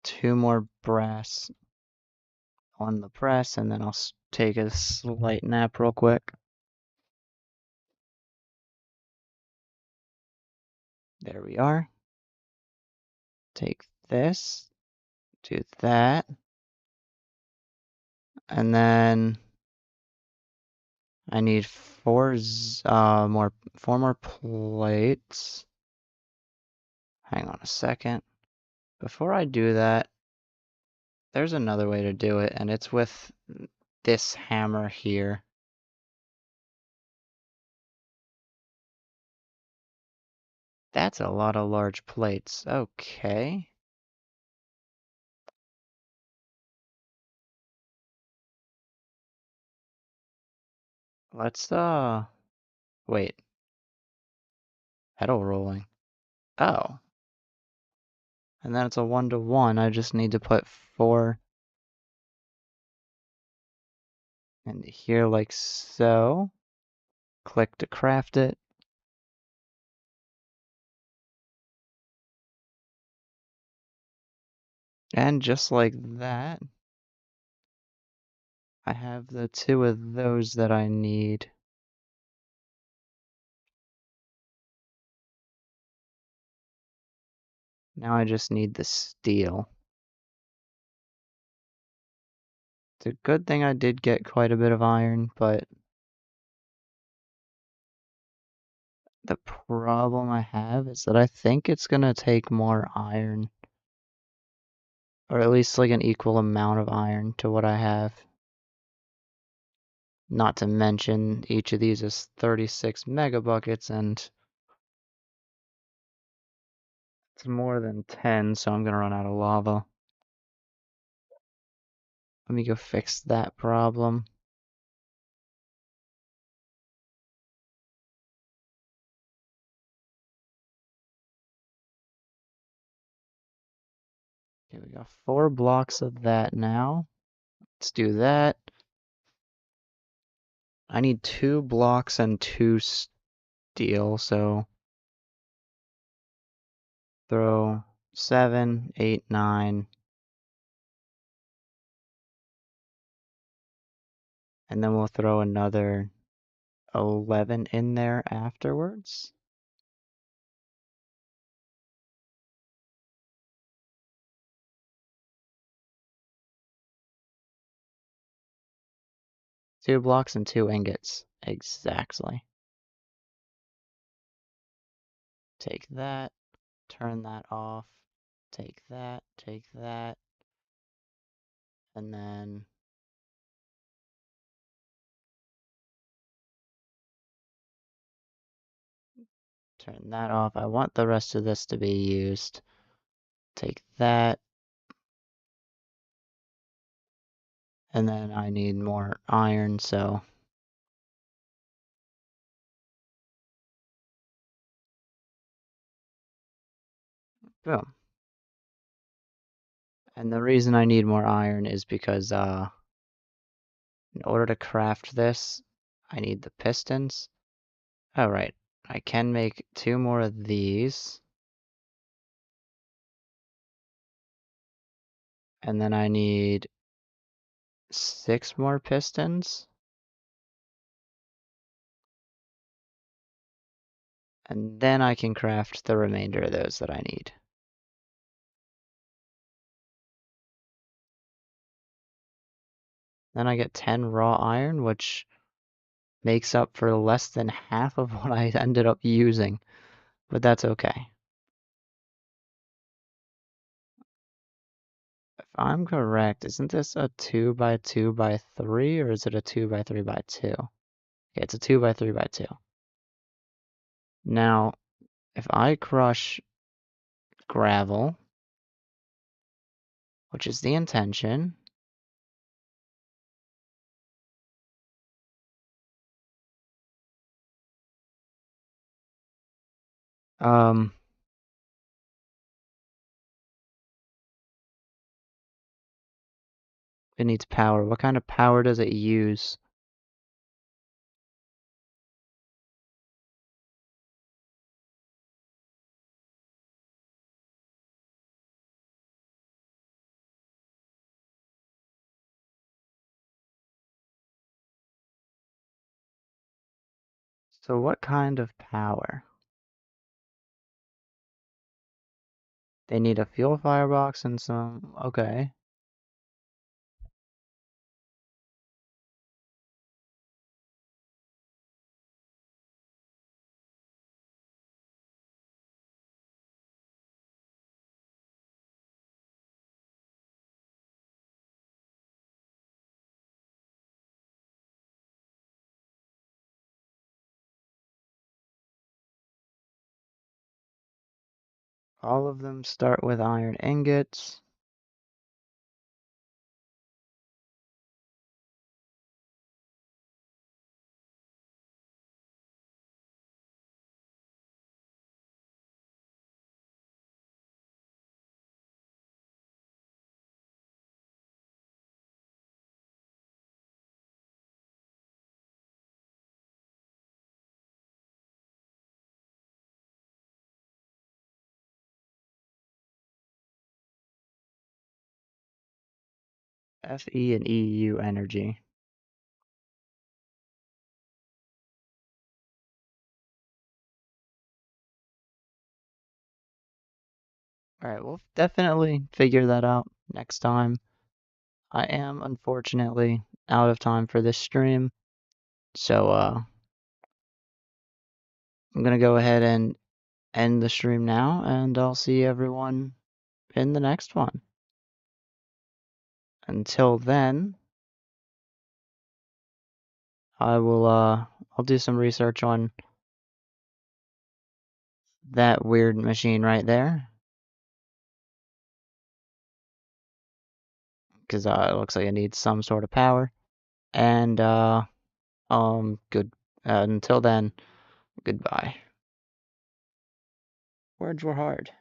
2 more brass on the press, and then I'll take a slight nap real quick. There we are. Take this, do that, and then I need 4 more plates. Hang on a second. Before I do that, there's another way to do it, and it's with this hammer here. That's a lot of large plates. Okay. Let's, wait. Metal rolling. Oh. And then it's a 1-to-1. I just need to put 4 in here like so. Click to craft it. And just like that, I have the 2 of those that I need. Now I just need the steel. It's a good thing I did get quite a bit of iron, but the problem I have is that I think it's gonna take more iron. Or at least like an equal amount of iron to what I have. Not to mention, each of these is 36 megabuckets, and it's more than 10, so I'm gonna run out of lava. Let me go fix that problem. Okay, we got 4 blocks of that now. Let's do that. I need 2 blocks and 2 steel, so throw 7, 8, 9. And then we'll throw another 11 in there afterwards. Two blocks and 2 ingots. Exactly. Take that, turn that off, take that, and then turn that off. I want the rest of this to be used. Take that. And then I need more iron, so boom. And the reason I need more iron is because in order to craft this, I need the pistons. Oh, right. I can make 2 more of these. And then I need 6 more pistons. And then I can craft the remainder of those that I need. Then I get 10 raw iron, which makes up for less than half of what I ended up using. But that's okay. If I'm correct, isn't this a 2x2x3 or is it a 2x3x2? Okay, it's a 2x3x2. Now, if I crush gravel, which is the intention, um, it needs power. What kind of power does it use? So what kind of power? They need a fuel firebox and some... Okay. All of them start with iron ingots. Fe and EU energy. Alright, we'll definitely figure that out next time. I am unfortunately out of time for this stream, so I'm gonna go ahead and end the stream now, and I'll see everyone in the next one. Until then, I'll do some research on that weird machine right there, because it looks like it needs some sort of power. And good. Until then, goodbye. Words were hard.